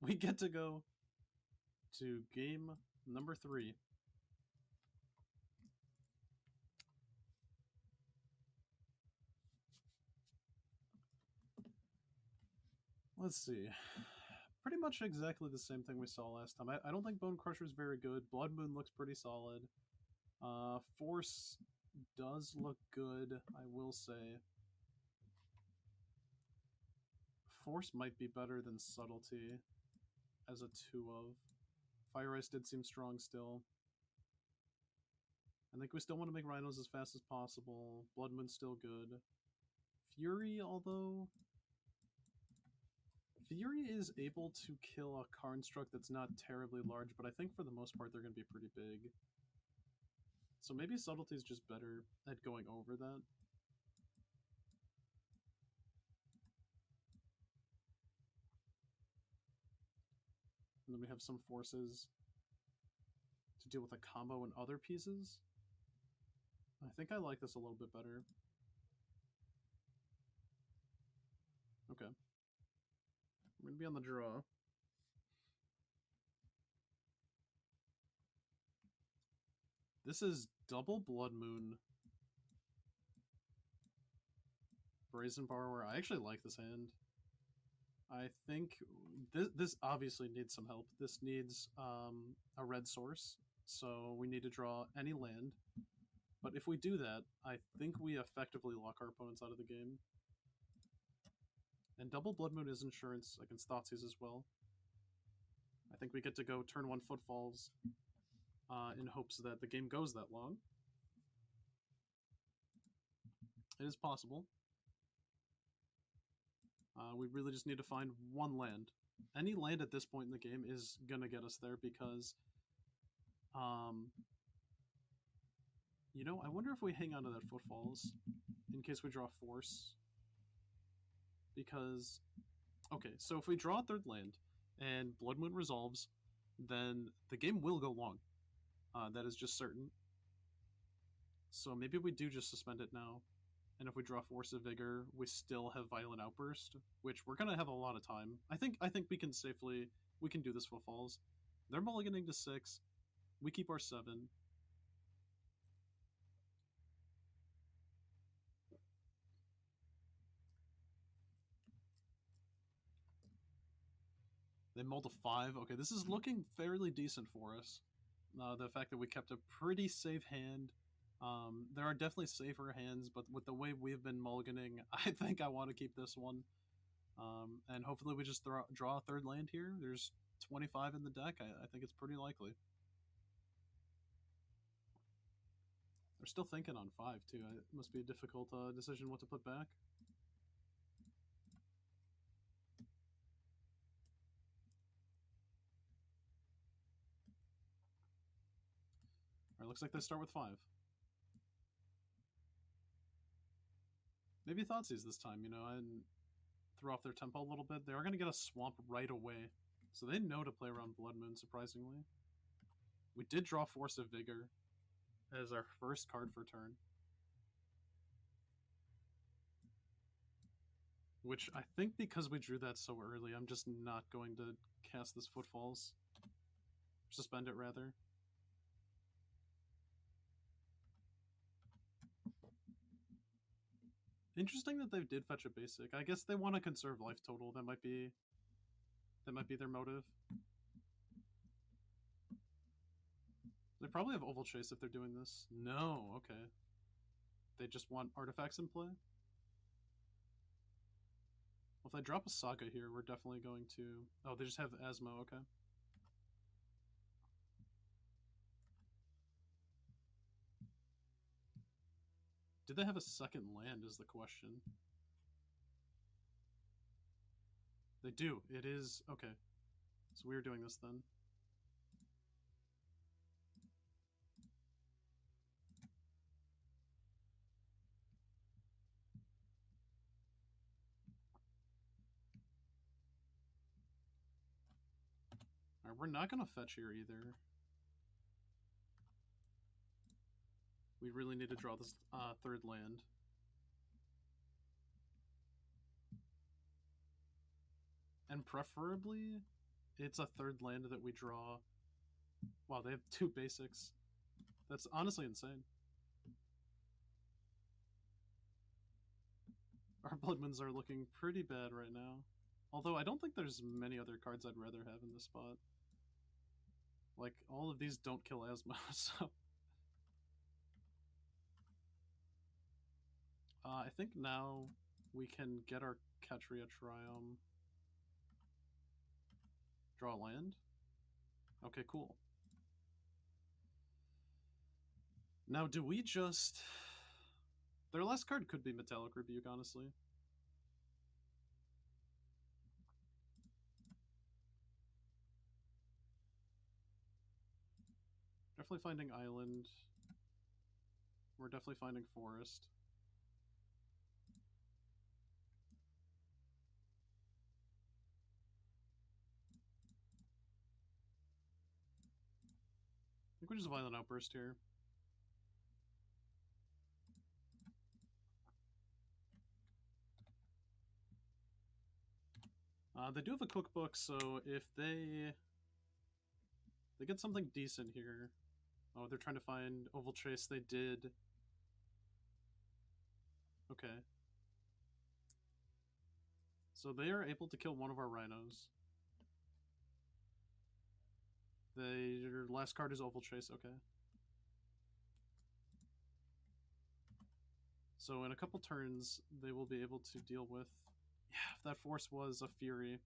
We get to go to game number 3. Let's see. Pretty much exactly the same thing we saw last time. I don't think Bonecrusher is very good. Blood Moon looks pretty solid. Force does look good, I will say. Force might be better than Subtlety as a 2 of. Fire Ice did seem strong still. I think we still want to make RHINOS as fast as possible. Blood Moon's still good. Fury, although... Fury is able to kill a Karnstruct that's not terribly large, but I think for the most part they're going to be pretty big. So maybe Subtlety is just better at going over that. And then we have some forces to deal with a combo and other pieces. I think I like this a little bit better. Okay. We're going to be on the draw. This is double Blood Moon. Brazen Borrower. I actually like this hand. I think this obviously needs some help. This needs a red source, so we need to draw any land. But if we do that, I think we effectively lock our opponents out of the game. And double Blood Moon is insurance against Thoughtseize as well. I think we get to go turn 1 Footfalls in hopes that the game goes that long. It is possible. We really just need to find one land. Any land at this point in the game is going to get us there because... you know, I wonder if we hang on to that Footfalls in case we draw Force. Because... Okay, so if we draw a third land and Blood Moon resolves, then the game will go long. That is just certain. So maybe we do just suspend it now. And if we draw Force of Vigor, we still have Violent Outburst, which we're going to have a lot of time. I think we can safely... We can do this Footfalls. They're mulliganing to 6. We keep our 7. They mulled a 5. Okay, this is looking fairly decent for us. The fact that we kept a pretty safe hand. There are definitely safer hands, but with the way we've been mulliganing, I think I want to keep this one. And hopefully we just draw a third land here. There's 25 in the deck. I think it's pretty likely. They're still thinking on 5, too. It must be a difficult decision what to put back. Alright, looks like they start with 5. Maybe Thoughtseize this time, you know, and throw off their tempo a little bit. They are going to get a swamp right away. So they know to play around Blood Moon, surprisingly. We did draw Force of Vigor as our first card for turn. Which I think because we drew that so early, I'm just not going to cast this Footfalls. Suspend it, rather. Interesting that they did fetch a basic. I guess they want to conserve life total. That might be their motive. They probably have Oval Chase if they're doing this. No, okay. They just want artifacts in play? Well, if they drop a Saga here, we're definitely going to... Oh, they just have Asmo, okay. Did they have a second land is the question. They do. It is... Okay. So we're doing this then. Alright, we're not going to fetch here either. We really need to draw this third land. And preferably, it's a third land that we draw. Wow, they have 2 basics. That's honestly insane. Our Blood Moons are looking pretty bad right now. Although I don't think there's many other cards I'd rather have in this spot. Like, all of these don't kill Asmo, so... I think now we can get our Ketria Triome Draw land. Okay, cool. Now, do we just... Their last card could be Metallic Rebuke, honestly. Definitely finding Island. We're definitely finding Forest. I think we just Violent Outburst here. They do have a cookbook, so if they get something decent here. Oh, they're trying to find Oval Chase. They did. Okay. So they are able to kill one of our RHINOS. Their last card is Oval Chase. Okay. So in a couple turns, they will be able to deal with... Yeah, if that force was a Fury.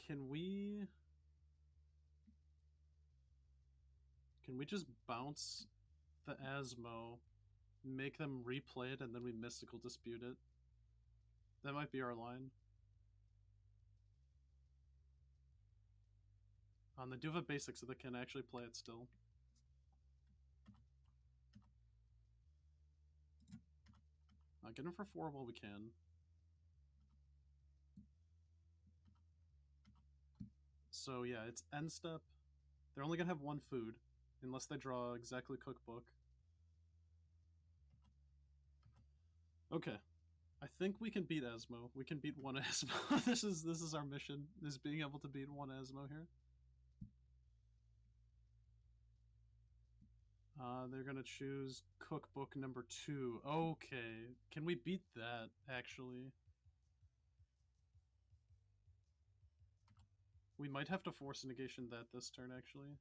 Can we just bounce the Asmo, make them replay it, and then we Mystical Dispute it? That might be our line. They do have a basic, so they can actually play it still. Get him for 4 while we can. So yeah, it's end step. They're only gonna have 1 food, unless they draw exactly cookbook. Okay. I think we can beat Asmo. We can beat 1 Asmo. This is our mission, is being able to beat 1 Asmo here. They're gonna choose cookbook number 2. Okay. Can we beat that, actually? We might have to Force Negation that this turn, actually.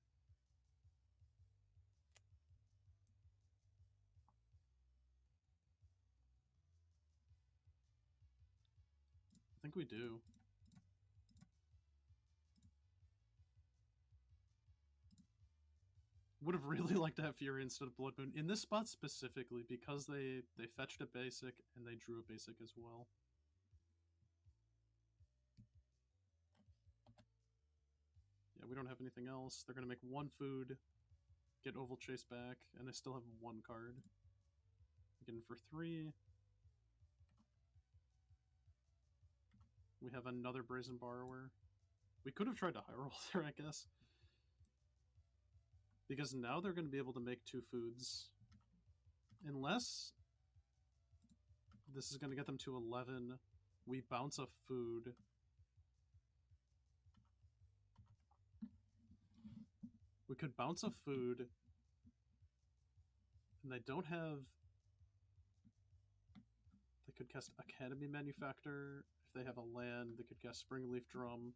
I think we do. Would have really liked to have Fury instead of Blood Moon. In this spot specifically, because they fetched a basic and they drew a basic as well. Yeah, we don't have anything else. They're going to make 1 food, get Oval Chase back, and they still have 1 card. Again for 3. We have another Brazen Borrower. We could have tried to high roll there, I guess. Because now they're going to be able to make 2 foods. Unless this is going to get them to 11. We bounce a food. We could bounce a food. And they don't have... They could cast Academy Manufactor. If they have a land, they could cast Springleaf Drum.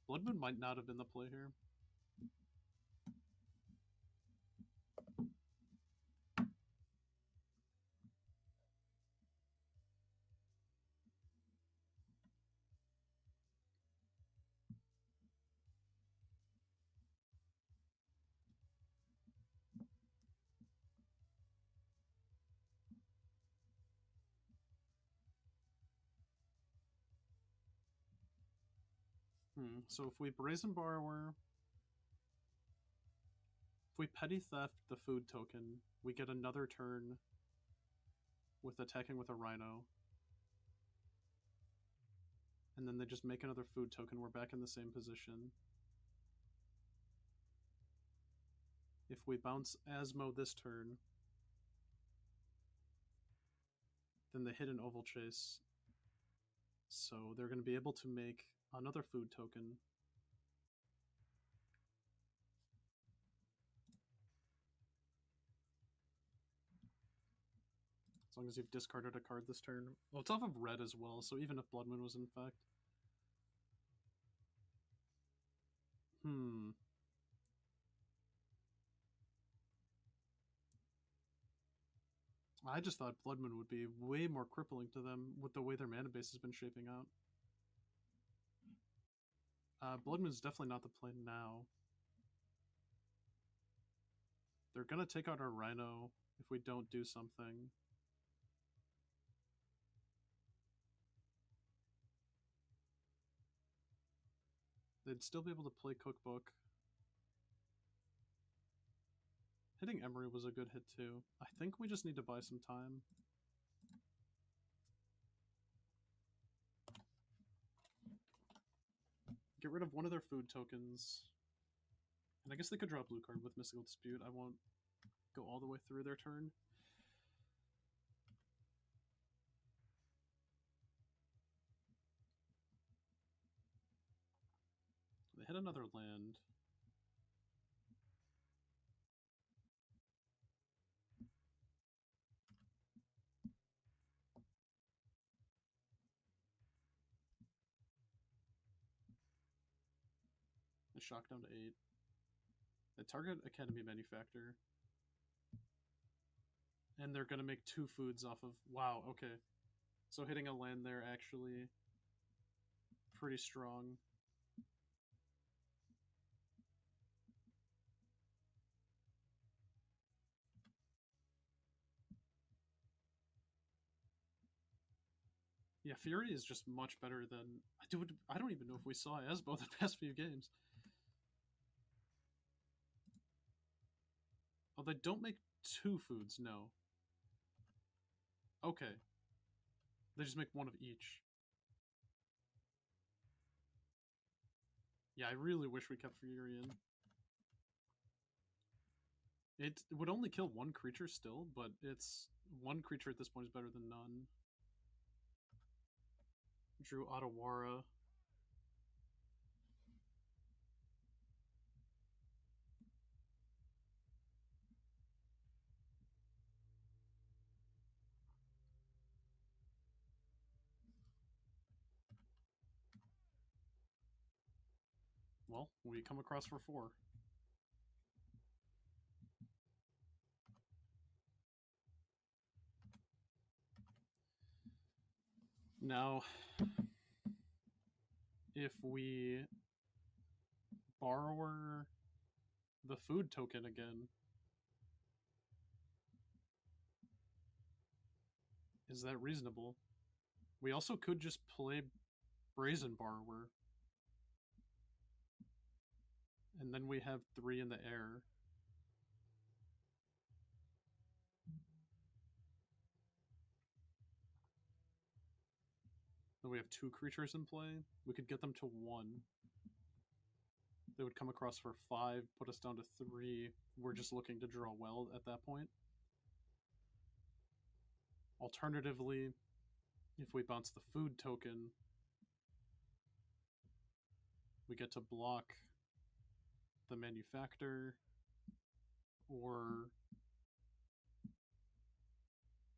Blood Moon might not have been the play here. So if we Brazen Borrower, if we Petty Theft the food token, we get another turn with attacking with a Rhino. And then they just make another food token, we're back in the same position. If we bounce Asmo this turn, then they hit an Oval Chase. So they're going to be able to make another food token. As long as you've discarded a card this turn. Well, it's off of red as well, so even if Blood Moon was in effect. I just thought Blood Moon would be way more crippling to them with the way their mana base has been shaping out. Blood Moon's definitely not the play now. They're gonna take out our Rhino if we don't do something. They'd still be able to play Cookbook. Hitting Emery was a good hit too. I think we just need to buy some time. Get rid of one of their food tokens. And I guess they could draw a blue card with Mystical Dispute. I won't go all the way through their turn. They hit another land. They shock down to 8. They target Academy Manufacturer. And they're going to make 2 foods off of... Wow, okay. So hitting a land there actually pretty strong. Yeah, Fury is just much better than... I don't even know if we saw Asmo the past few games. Oh, they don't make 2 foods, no. Okay. They just make 1 of each. Yeah, I really wish we kept Fury in. It would only kill 1 creature still, but it's... 1 creature at this point is better than none. Drew Otawara. Well, we come across for 4. Now, if we borrower the food token again, is that reasonable? We also could just play Brazen Borrower. And then we have 3 in the air. Then we have 2 creatures in play. We could get them to 1. They would come across for 5, put us down to 3. We're just looking to draw well at that point. Alternatively, if we bounce the food token, we get to block the manufactor or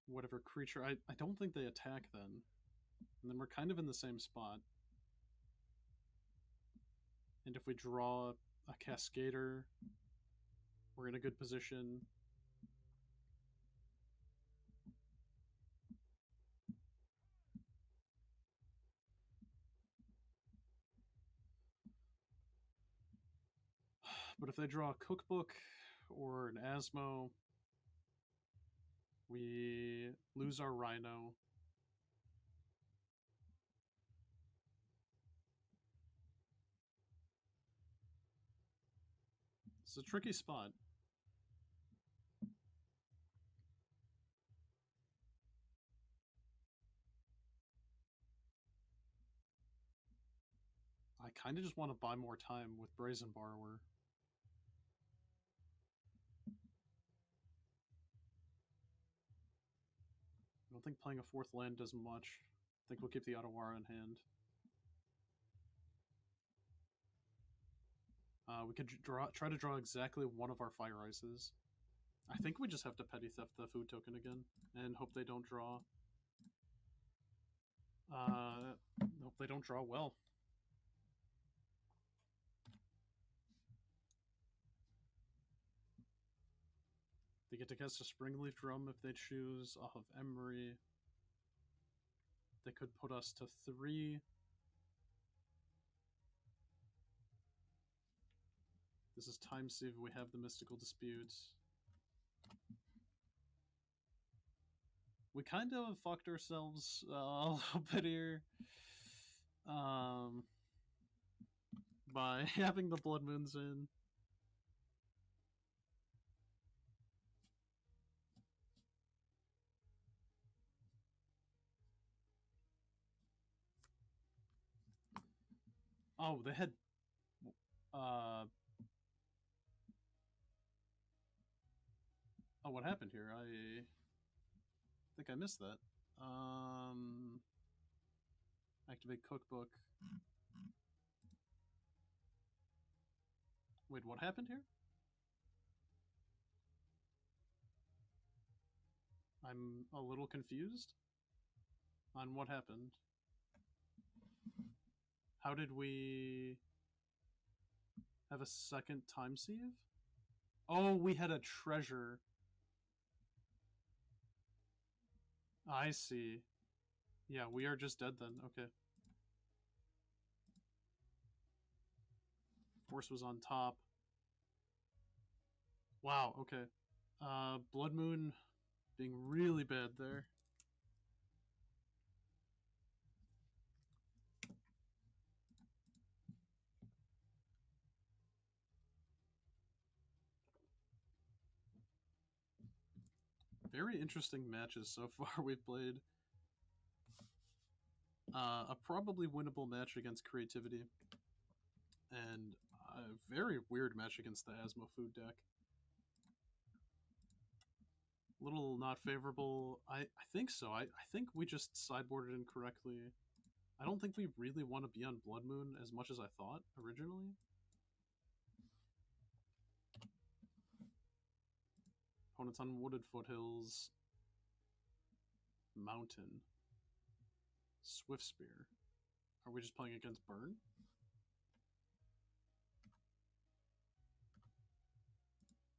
whatever creature. I don't think they attack then. And then we're kind of in the same spot. And if we draw a Cascader, we're in a good position. But if they draw a Cookbook or an Asmo, we lose our Rhino. It's a tricky spot. I kind of just want to buy more time with Brazen Borrower. I don't think playing a 4th land does much. I think we'll keep the Otawara in hand. We could try to draw exactly one of our Fire Ices. I think we just have to Petty Theft the food token again and hope they don't draw. Hope they don't draw well. They get to cast a Springleaf Drum if they choose off of Emery. They could put us to 3. This is Time Sieve. We have the Mystical Dispute. We kind of fucked ourselves a little bit here by having the Blood Moons in. Oh, they had oh, what happened here? I think I missed that. Activate Cookbook. Wait, what happened here? I'm a little confused on what happened. How did we have a second Time Sieve? Oh, we had a treasure. I see. Yeah, we are just dead then. Okay. Force was on top. Wow, okay. Blood Moon being really bad there. Very interesting matches so far we've played. A probably winnable match against Creativity. And a very weird match against the Asmo food deck. Little not favorable. I think so. I think we just sideboarded incorrectly. I don't think we really want to be on Blood Moon as much as I thought originally. Opponents on Wooded Foothills. Mountain. Swift Spear. Are we just playing against Burn?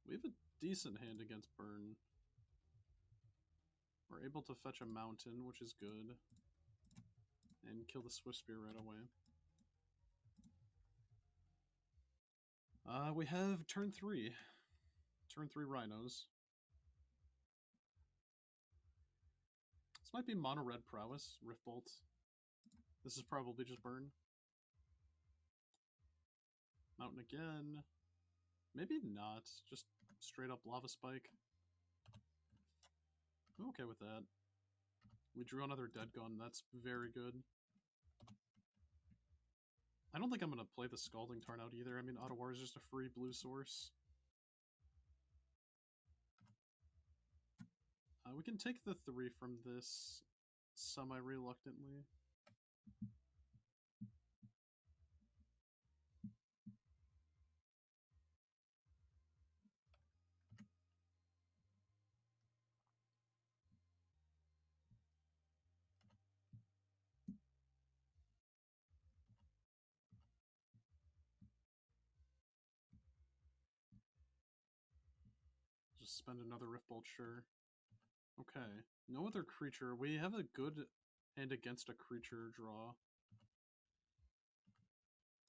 We have a decent hand against Burn. We're able to fetch a mountain, which is good. And kill the Swift Spear right away. We have turn 3. Turn 3 RHINOS. This might be mono red prowess, Rift Bolt. This is probably just Burn. Mountain again. Maybe not. Just straight up Lava Spike. I'm okay with that. We drew another Dead Gun. That's very good. I don't think I'm going to play the Scalding Tarn out either. I mean, Otawara is just a free blue source. We can take the 3 from this semi-reluctantly. Just spend another Rift Bolt, sure. Okay, no other creature. We have a good hand against a creature draw.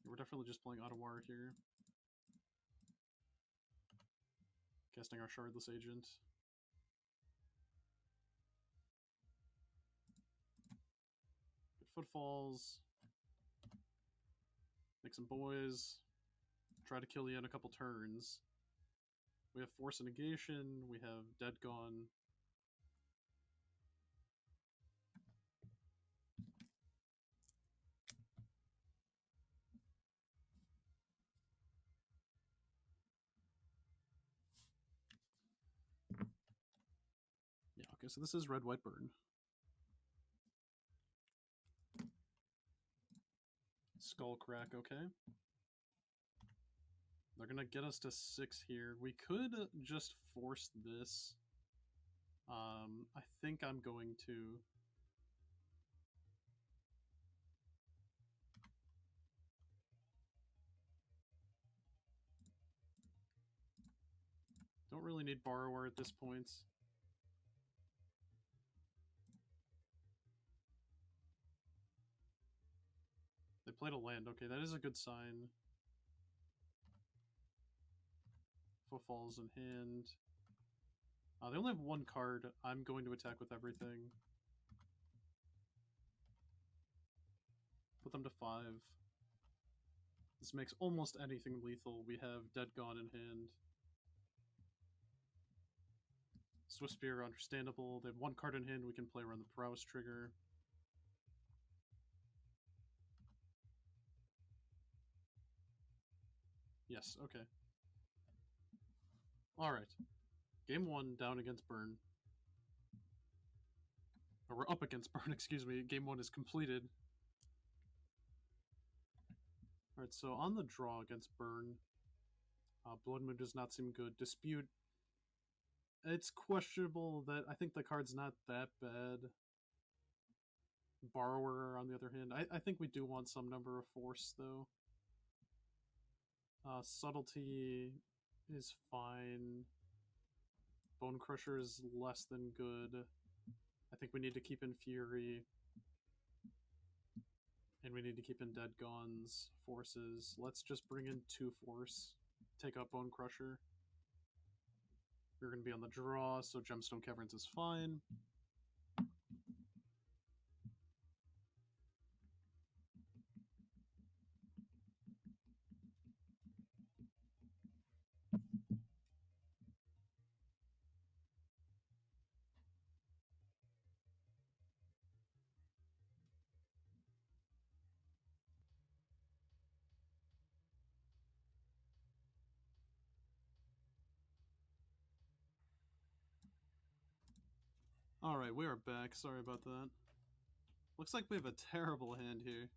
We're definitely just playing Otawara here. Casting our Shardless Agent. Good Footfalls. Make some boys. Try to kill you in a couple turns. We have Force of Negation. We have Dead Gone. Yeah, okay, so this is Red, White, Burn. Skull Crack, okay. They're gonna get us to 6 here. We could just force this. I think I'm going to. Don't really need Borrower at this point. They played a land. Okay, that is a good sign. Footfalls in hand. They only have one card. I'm going to attack with everything. Put them to 5. This makes almost anything lethal. We have Dead Gone in hand. Swift Spear, understandable. They have one card in hand. We can play around the Prowess trigger. Yes, okay. Alright. Game 1, down against Burn. Or we're up against Burn, excuse me. Game 1 is completed. Alright, so on the draw against Burn, Blood Moon does not seem good. Dispute, it's questionable that I think the card's not that bad. Borrower, on the other hand, I think we do want some number of force, though. Subtlety is fine. Bonecrusher is less than good. I think we need to keep in Fury. And we need to keep in Dead Gone's forces. Let's just bring in 2 force. Take out Bonecrusher. We're going to be on the draw, so Gemstone Caverns is fine. Alright, we are back. Sorry about that. Looks like we have a terrible hand here.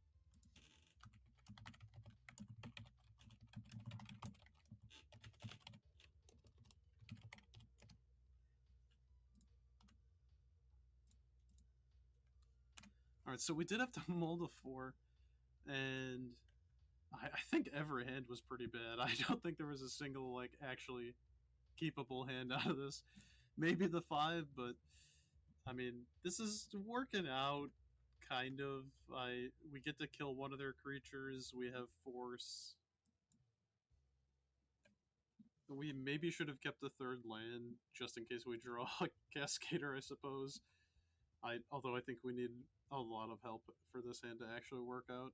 Alright, so we did have to mold a 4, and I think every hand was pretty bad. I don't think there was a single, like, actually keepable hand out of this. Maybe the 5, but I mean, this is working out, kind of. We get to kill one of their creatures, we have force. We maybe should have kept the 3rd land, just in case we draw a Cascader, I suppose. Although I think we need a lot of help for this hand to actually work out.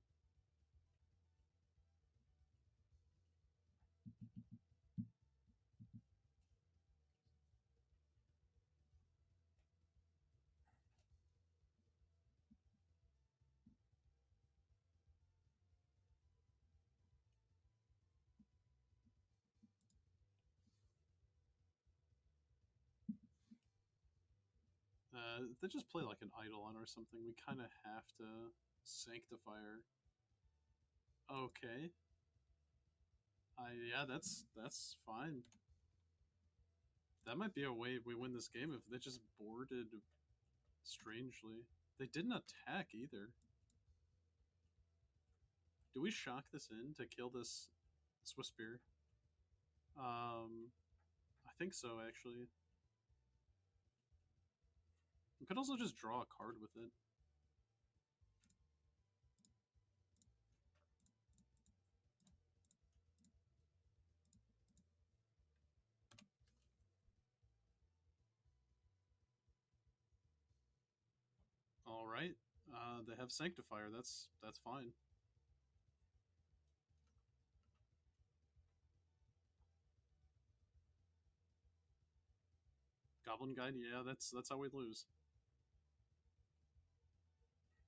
They just play like an Eidolon or something. We kind of have to Sanctifier. Okay. Yeah, that's fine. That might be a way we win this game if they just boarded strangely. They didn't attack either. Do we shock this in to kill this Swiss Spear? I think so, actually. We could also just draw a card with it. All right. They have Sanctifier. That's fine. Goblin Guide. Yeah, that's how we lose.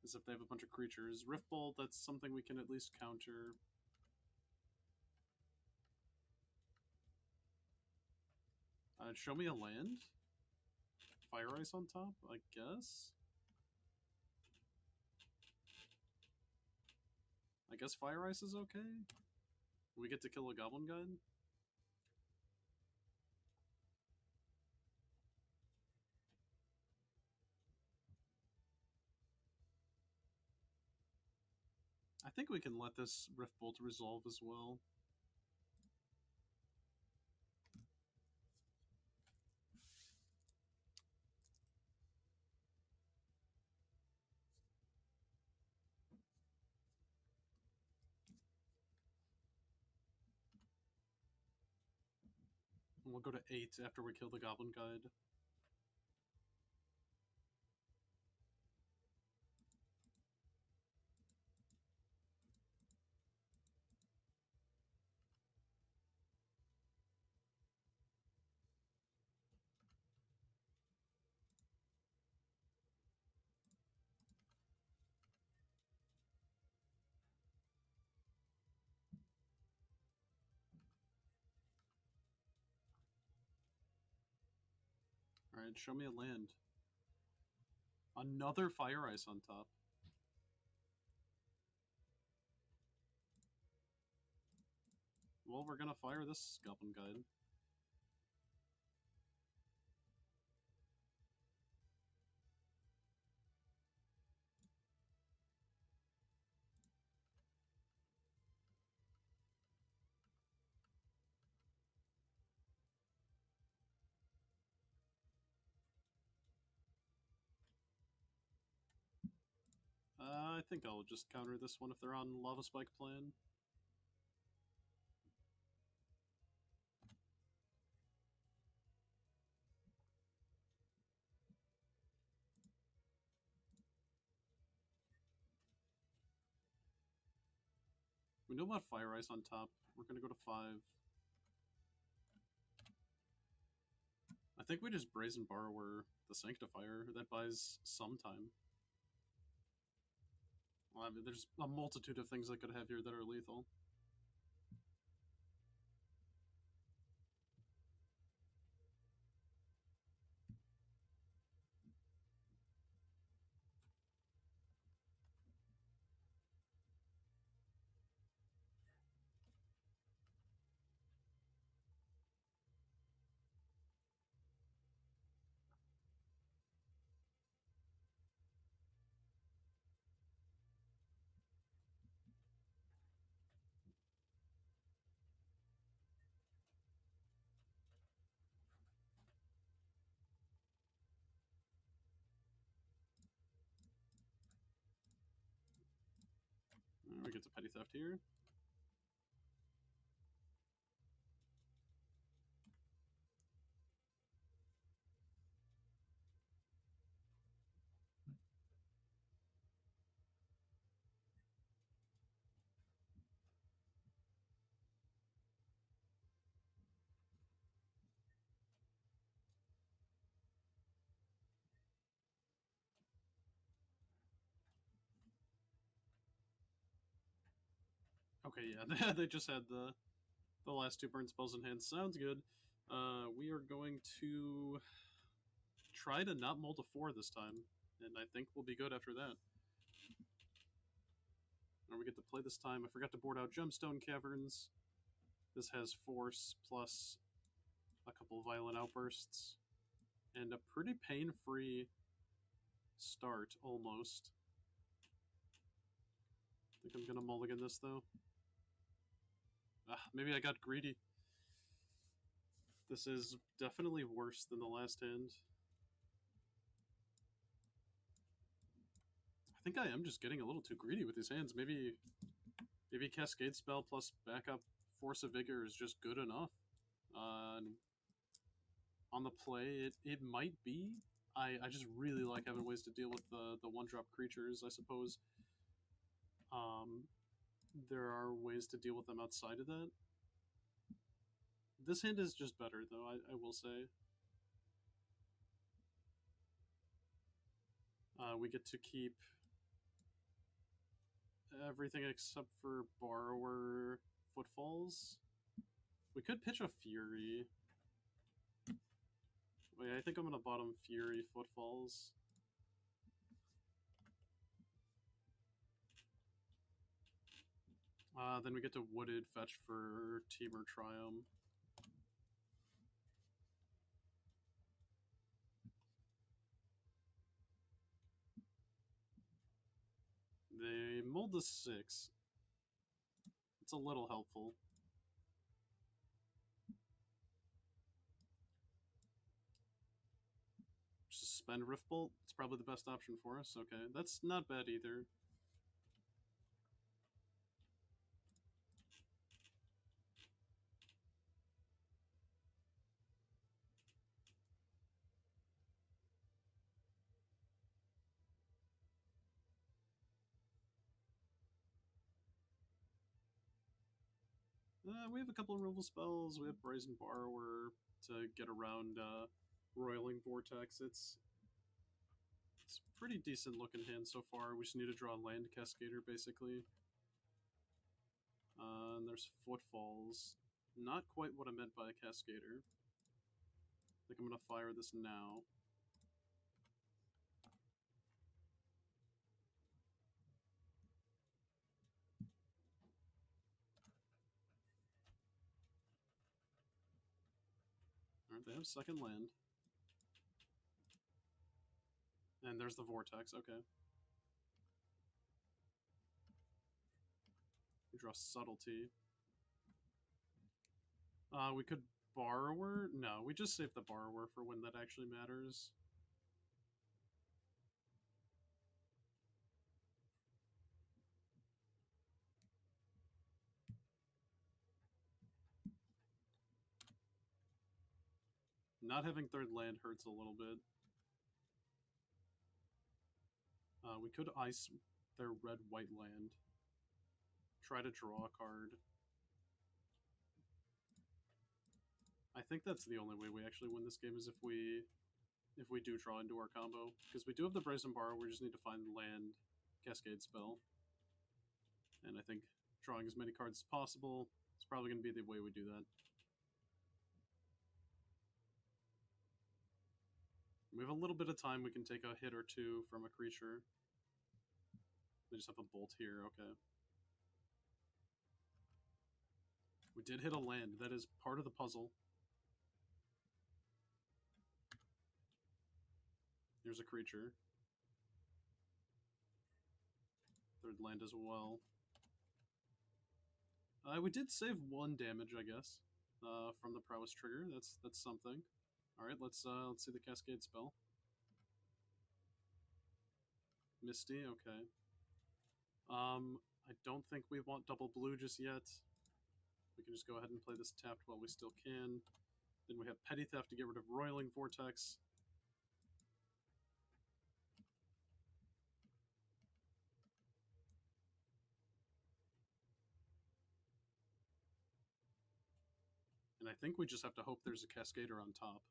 As if they have a bunch of creatures. Rift Bolt. That's something we can at least counter. Show me a land. Fire Ice on top, I guess. I guess Fire Ice is okay. We get to kill a Goblin Guide. I think we can let this Rift Bolt resolve as well. And we'll go to 8 after we kill the Goblin Guide. Alright, show me a land. Another Fire Ice on top. Well, we're gonna fire this Goblin Guide. I think I'll just counter this one if they're on Lava Spike plan. We know about Fire Ice on top. We're gonna go to 5. I think we just Brazen Borrower the Sanctifier. That buys some time. Well, I mean, there's a multitude of things I could have here that are lethal. We get to Petty Theft here. Okay, yeah, they just had the last 2 burn spells in hand. Sounds good. We are going to try to not mold a 4 this time, and I think we'll be good after that. And we get to play this time. I forgot to board out Gemstone Caverns. This has Force plus a couple of Violent Outbursts, and a pretty pain-free start, almost. I think I'm gonna mulligan this, though. Maybe I got greedy. This is definitely worse than the last hand. I think I am just getting a little too greedy with these hands. Maybe Cascade Spell plus backup Force of Vigor is just good enough. On the play, it might be. I just really like having ways to deal with the one-drop creatures, I suppose. There are ways to deal with them outside of that. This hand is just better, though, I will say. We get to keep everything except for Borrower Footfalls. We could pitch a Fury. Wait, I think I'm going to bottom Fury Footfalls. Then we get to Wooded Fetch for TEMUR Triome. They mold the 6. It's a little helpful. Just spend Rift Bolt. It's probably the best option for us. Okay, that's not bad either. We have a couple of removal spells. We have Brazen Borrower to get around Roiling Vortex. It's pretty decent looking hand so far. We just need to draw Land Cascader, basically. And there's Footfalls. Not quite what I meant by a Cascader. I think I'm going to fire this now. Alright, they have second land. And there's the Vortex, okay. We draw Subtlety. We could Borrower? No, we just save the Borrower for when that actually matters. Not having third land hurts a little bit. We could ice their red-white land. Try to draw a card. I think that's the only way we actually win this game is if we do draw into our combo. Because we do have the Brazen Borrower, we just need to find the land Cascade spell. And I think drawing as many cards as possible is probably going to be the way we do that. We have a little bit of time, we can take a hit or two from a creature. We just have a bolt here, okay. We did hit a land, that is part of the puzzle. Here's a creature. Third land as well. We did save 1 damage, I guess, from the prowess trigger. That's something. All right, let's see the Cascade spell. Misty, okay. I don't think we want double blue just yet. We can just go ahead and play this tapped while we still can. Then we have Petty Theft to get rid of Roiling Vortex. And I think we just have to hope there's a Cascader on top.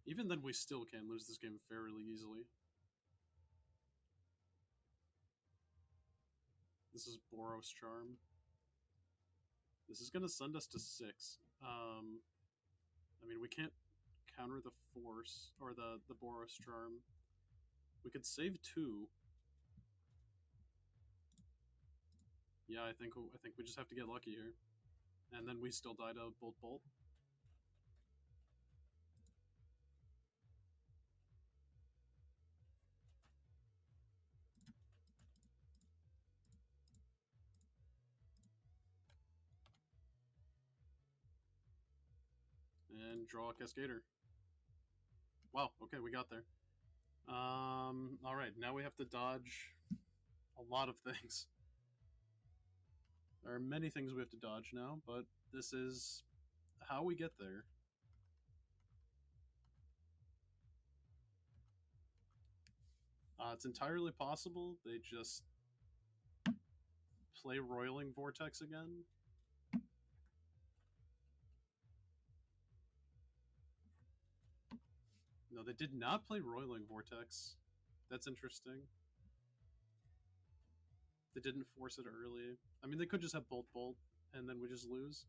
Even then, we still can lose this game fairly easily. This is Boros Charm. This is going to send us to 6. I mean, we can't counter the Force, or the Boros Charm. We could save 2. Yeah, I think we just have to get lucky here. And then we still die to Bolt Bolt. And draw a Cascader. Wow, okay, we got there. Alright, now we have to dodge a lot of things. There are many things we have to dodge now, but this is how we get there. It's entirely possible they just play Roiling Vortex again. No, they did not play Roiling Vortex. That's interesting. They didn't force it early. I mean, they could just have Bolt Bolt, and then we just lose.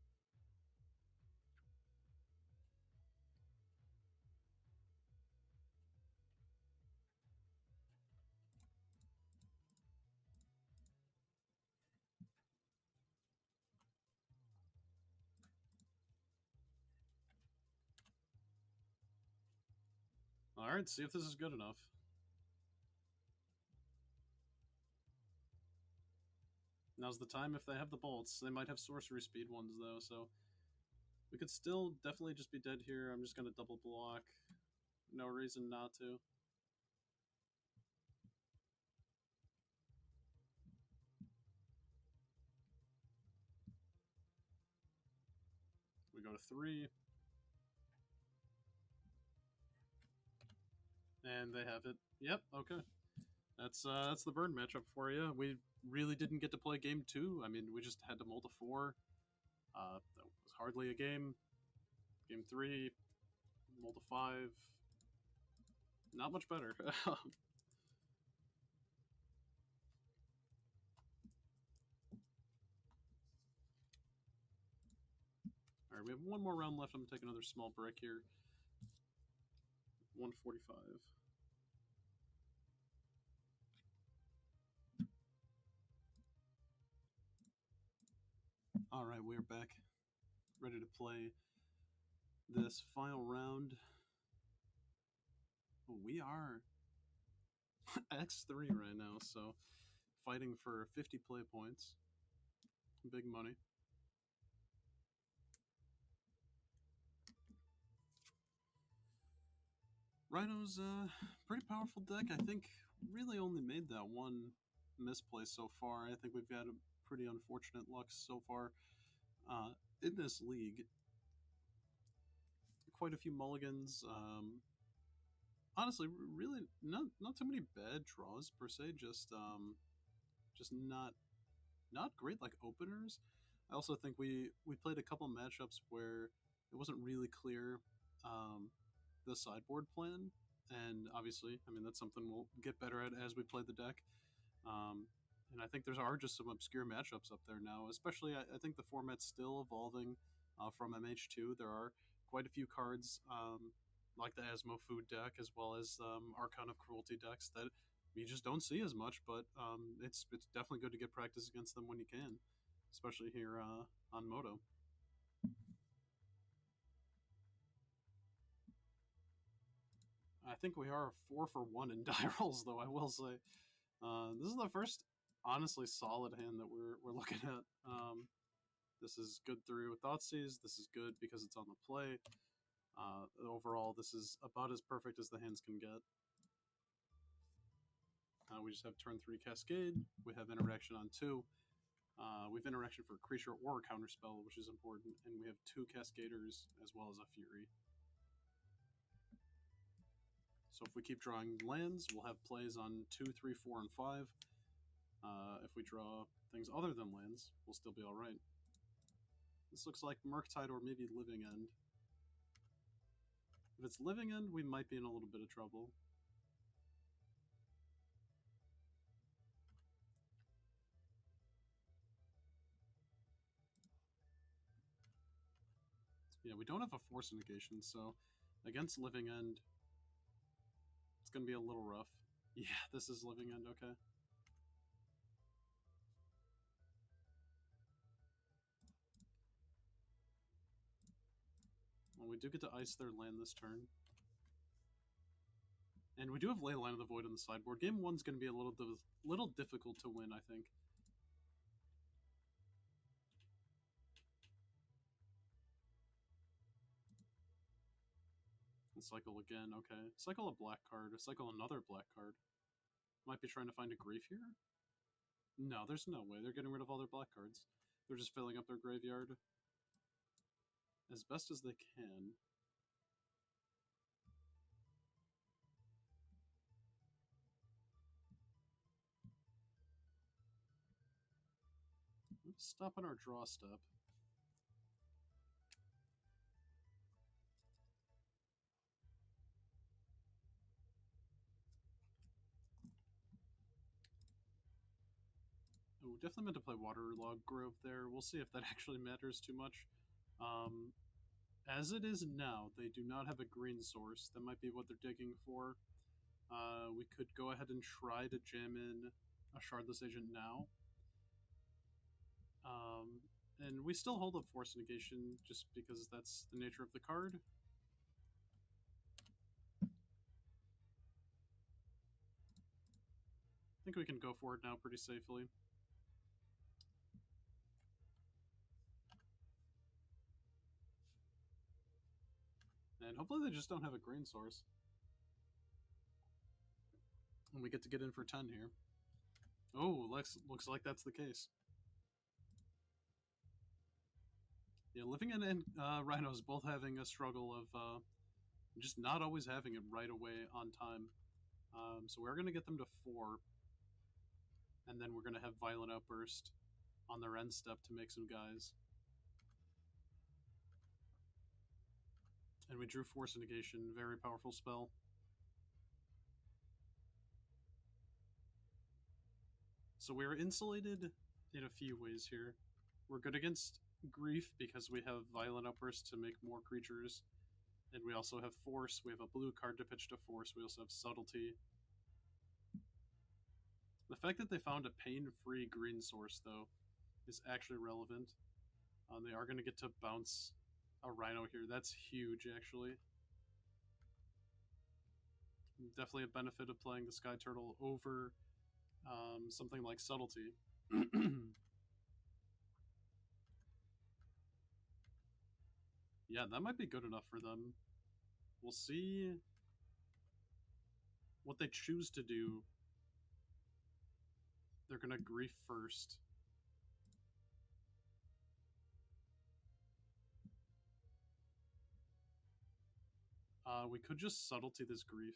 Alright, see if this is good enough. Now's the time if they have the bolts. They might have sorcery speed ones, though, so we could still definitely just be dead here. I'm just going to double block. No reason not to. We go to 3. And they have it. Yep, okay. That's the burn matchup for you. We really didn't get to play game 2. I mean, we just had to mold a 4. That was hardly a game. Game 3, mold a 5. Not much better. Alright, we have one more round left. I'm going to take another small break here. 145. Alright, we're back. Ready to play this final round. We are X3 right now, so fighting for 50 play points. Big money. RHINOS, pretty powerful deck. I think really only made that one misplay so far. I think we've had a pretty unfortunate luck so far in this league. Quite a few mulligans. Honestly, really not too many bad draws per se. Just not great like openers. I also think we played a couple matchups where it wasn't really clear the sideboard plan, and obviously, I mean, that's something we'll get better at as we play the deck. And I think there are just some obscure matchups up there now, especially I think the format's still evolving from MH2. There are quite a few cards like the Asmo food deck, as well as Archon of Cruelty decks that you just don't see as much, but it's definitely good to get practice against them when you can, especially here on Moto. I think we are 4 for 1 in die rolls, though, I will say. This is the first, honestly, solid hand that we're looking at. This is good through Thoughtseize. This is good because it's on the play. Overall, this is about as perfect as the hands can get. We just have turn 3 Cascade. We have interaction on 2. We have interaction for creature or counterspell, which is important. And we have 2 Cascaders as well as a Fury. So if we keep drawing lands, we'll have plays on 2, 3, 4, and 5. If we draw things other than lands, we'll still be alright. This looks like Murktide or maybe Living End. If it's Living End, we might be in a little bit of trouble. Yeah, we don't have a Force of Negation, so against Living End, it's going to be a little rough. Yeah, this is Living End, okay. Well, we do get to ice their land this turn. And we do have Leyline of the Void on the sideboard. Game 1's going to be a little difficult to win, I think. And cycle again, okay. Cycle a black card, cycle another black card. Might be trying to find a grief here? No, there's no way. They're getting rid of all their black cards. They're just filling up their graveyard as best as they can. Let's stop on our draw step. Oh, definitely meant to play Waterlogged Grove there. We'll see if that actually matters too much. As it is now, they do not have a green source. That might be what they're digging for. We could go ahead and try to jam in a Shardless Agent now. And we still hold up Force Negation just because that's the nature of the card. I think we can go for it now pretty safely. And hopefully they just don't have a green source. And we get to get in for 10 here. Oh, looks like that's the case. Yeah, Living End and RHINOS both having a struggle of just not always having it right away on time. So we're going to get them to 4, and then we're going to have Violent Outburst on their end step to make some guys. And we drew Force of Negation, very powerful spell. So we're insulated in a few ways here. We're good against Grief because we have Violent Outburst to make more creatures. And we also have Force. We have a blue card to pitch to Force. We also have Subtlety. The fact that they found a pain-free green source, though, is actually relevant. They are going to get to bounce a Rhino here. That's huge, actually. Definitely a benefit of playing the Sky Turtle over something like Subtlety. Yeah, that might be good enough for them. We'll see what they choose to do. They're going to Grief first. We could just Subtlety this Grief.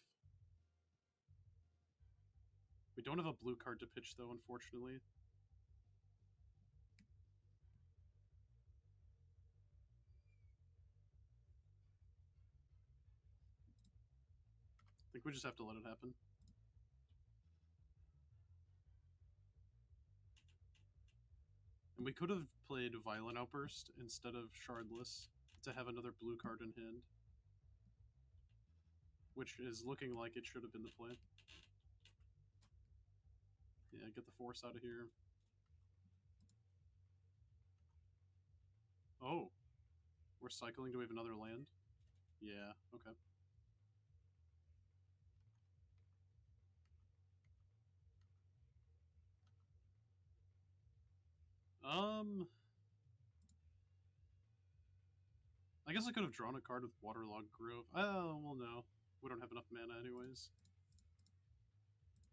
We don't have a blue card to pitch, though, unfortunately. I think we just have to let it happen. And we could have played Violent Outburst instead of Shardless to have another blue card in hand, which is looking like it should have been the play. Yeah, get the Force out of here. Oh, we're cycling. Do we have another land? Yeah, okay. I guess I could have drawn a card with Waterlogged Grove. Oh, well, no. We don't have enough mana anyways.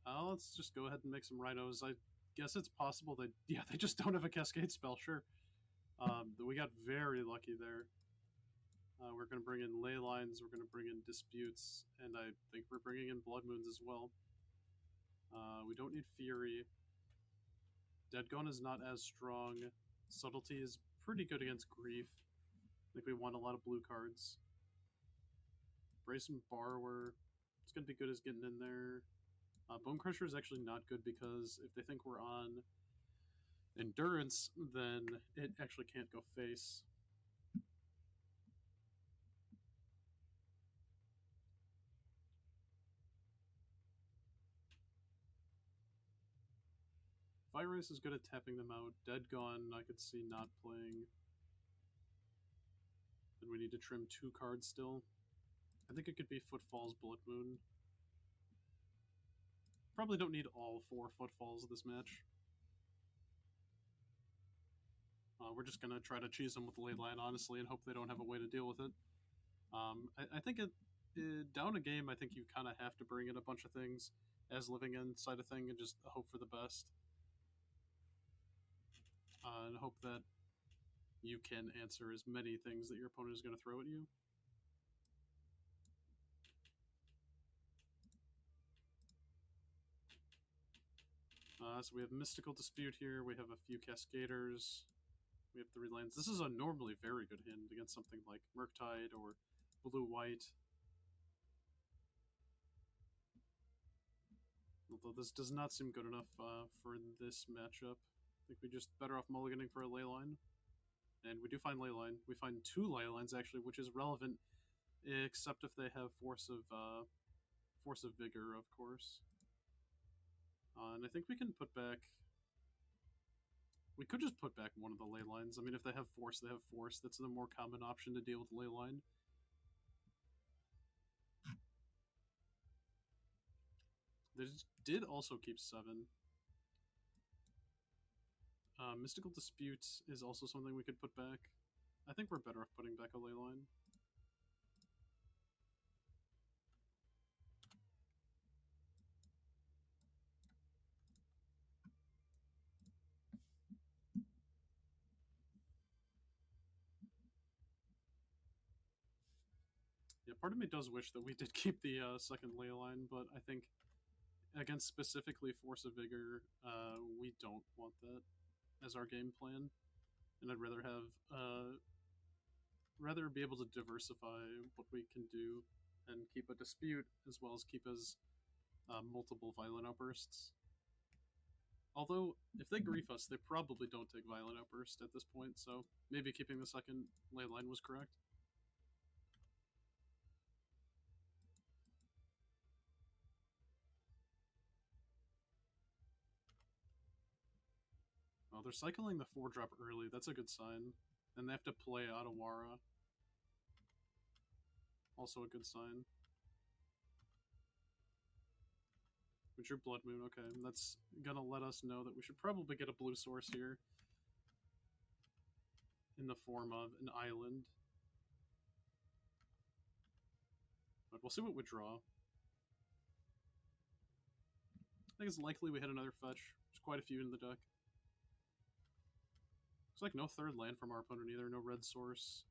Let's just go ahead and make some RHINOS. I guess it's possible that, yeah, they just don't have a Cascade spell, sure. We got very lucky there. We're going to bring in Leylines, we're going to bring in Disputes, and I think we're bringing in Blood Moons as well. We don't need Fury. Dead Gone is not as strong. Subtlety is pretty good against Grief. I think we want a lot of blue cards. Brazen Borrower, it's going to be good as getting in there. Bonecrusher is actually not good because if they think we're on Endurance, then it actually can't go face. Virus is good at tapping them out. Dead Gone, I could see not playing. And we need to trim 2 cards still. I think it could be Footfalls, Blood Moon. Probably don't need all 4 Footfalls this match. We're just going to try to cheese them with the Leyline, honestly, and hope they don't have a way to deal with it. I think down a game, I think you kind of have to bring in a bunch of things as living inside a thing and just hope for the best. And hope that you can answer as many things that your opponent is going to throw at you. So we have Mystical Dispute here, we have a few Cascaders, we have 3 lands. This is a normally very good hand against something like Murktide or Blue-White. Although this does not seem good enough for this matchup. I think we just better off mulliganing for a Leyline. And we do find Leyline. We find 2 Leylines, actually, which is relevant, except if they have Force of Vigor, of course. And I think we can put back... We could just put back one of the Leylines. I mean, if they have Force, they have Force. That's the more common option to deal with Leyline. They did also keep 7. Mystical Dispute is also something we could put back. I think we're better off putting back a Leyline. Yeah, part of me does wish that we did keep the second Leyline, but I think against specifically Force of Vigor, we don't want that as our game plan, and I'd rather have rather be able to diversify what we can do and keep a dispute as well as keep as multiple Violent Outbursts. Although, if they grief us, they probably don't take Violent Outburst at this point, so maybe keeping the second Leyline was correct. Oh, they're cycling the 4-drop early. That's a good sign. And they have to play Otawara. Also a good sign. We drew Blood Moon, okay. That's gonna let us know that we should probably get a blue source here. In the form of an island. But we'll see what we draw. I think it's likely we hit another fetch. There's quite a few in the deck. Looks like no third land from our opponent either, no red source.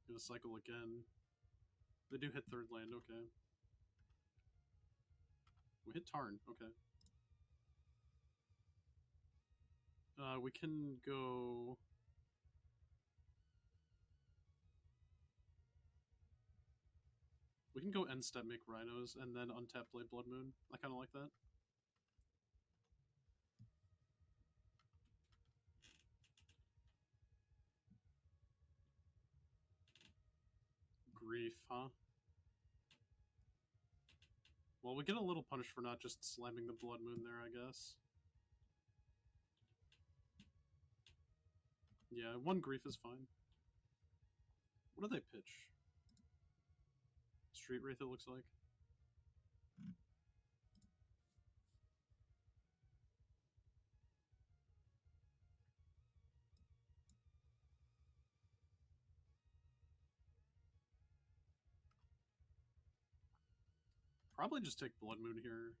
Gonna cycle again. They do hit third land, okay. We hit Tarn, okay. We can go... We can go end step, make RHINOS, and then untap, play Blood Moon. I kind of like that. Grief, huh? Well, we get a little punished for not just slamming the Blood Moon there, I guess. Yeah, one grief is fine. What do they pitch? Street Wraith, it looks like. Probably just take Blood Moon here.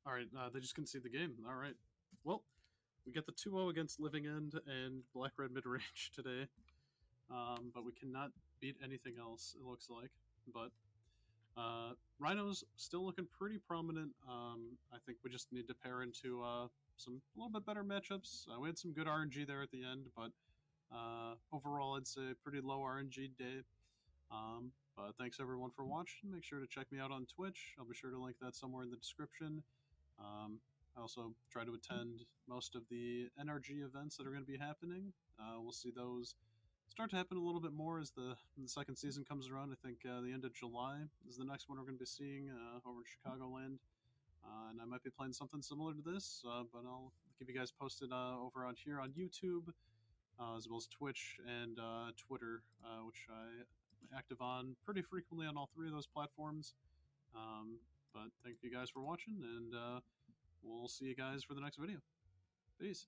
Alright, they just concede the game. Alright. Well, we get the 2-0 against Living End and Black-Red Midrange today. But we cannot beat anything else, it looks like. But RHINOS still looking pretty prominent. I think we just need to pair into some a little bit better matchups. We had some good RNG there at the end, but overall I'd say pretty low RNG day. But thanks everyone for watching. Make sure to check me out on Twitch. I'll be sure to link that somewhere in the description. I also try to attend most of the NRG events that are going to be happening. We'll see those start to happen a little bit more as the second season comes around. I think the end of July is the next one we're going to be seeing over in Chicagoland. And I might be playing something similar to this, but I'll keep you guys posted over on here on YouTube, as well as Twitch and Twitter, which I active on pretty frequently on all three of those platforms. But thank you guys for watching, and we'll see you guys for the next video. Peace.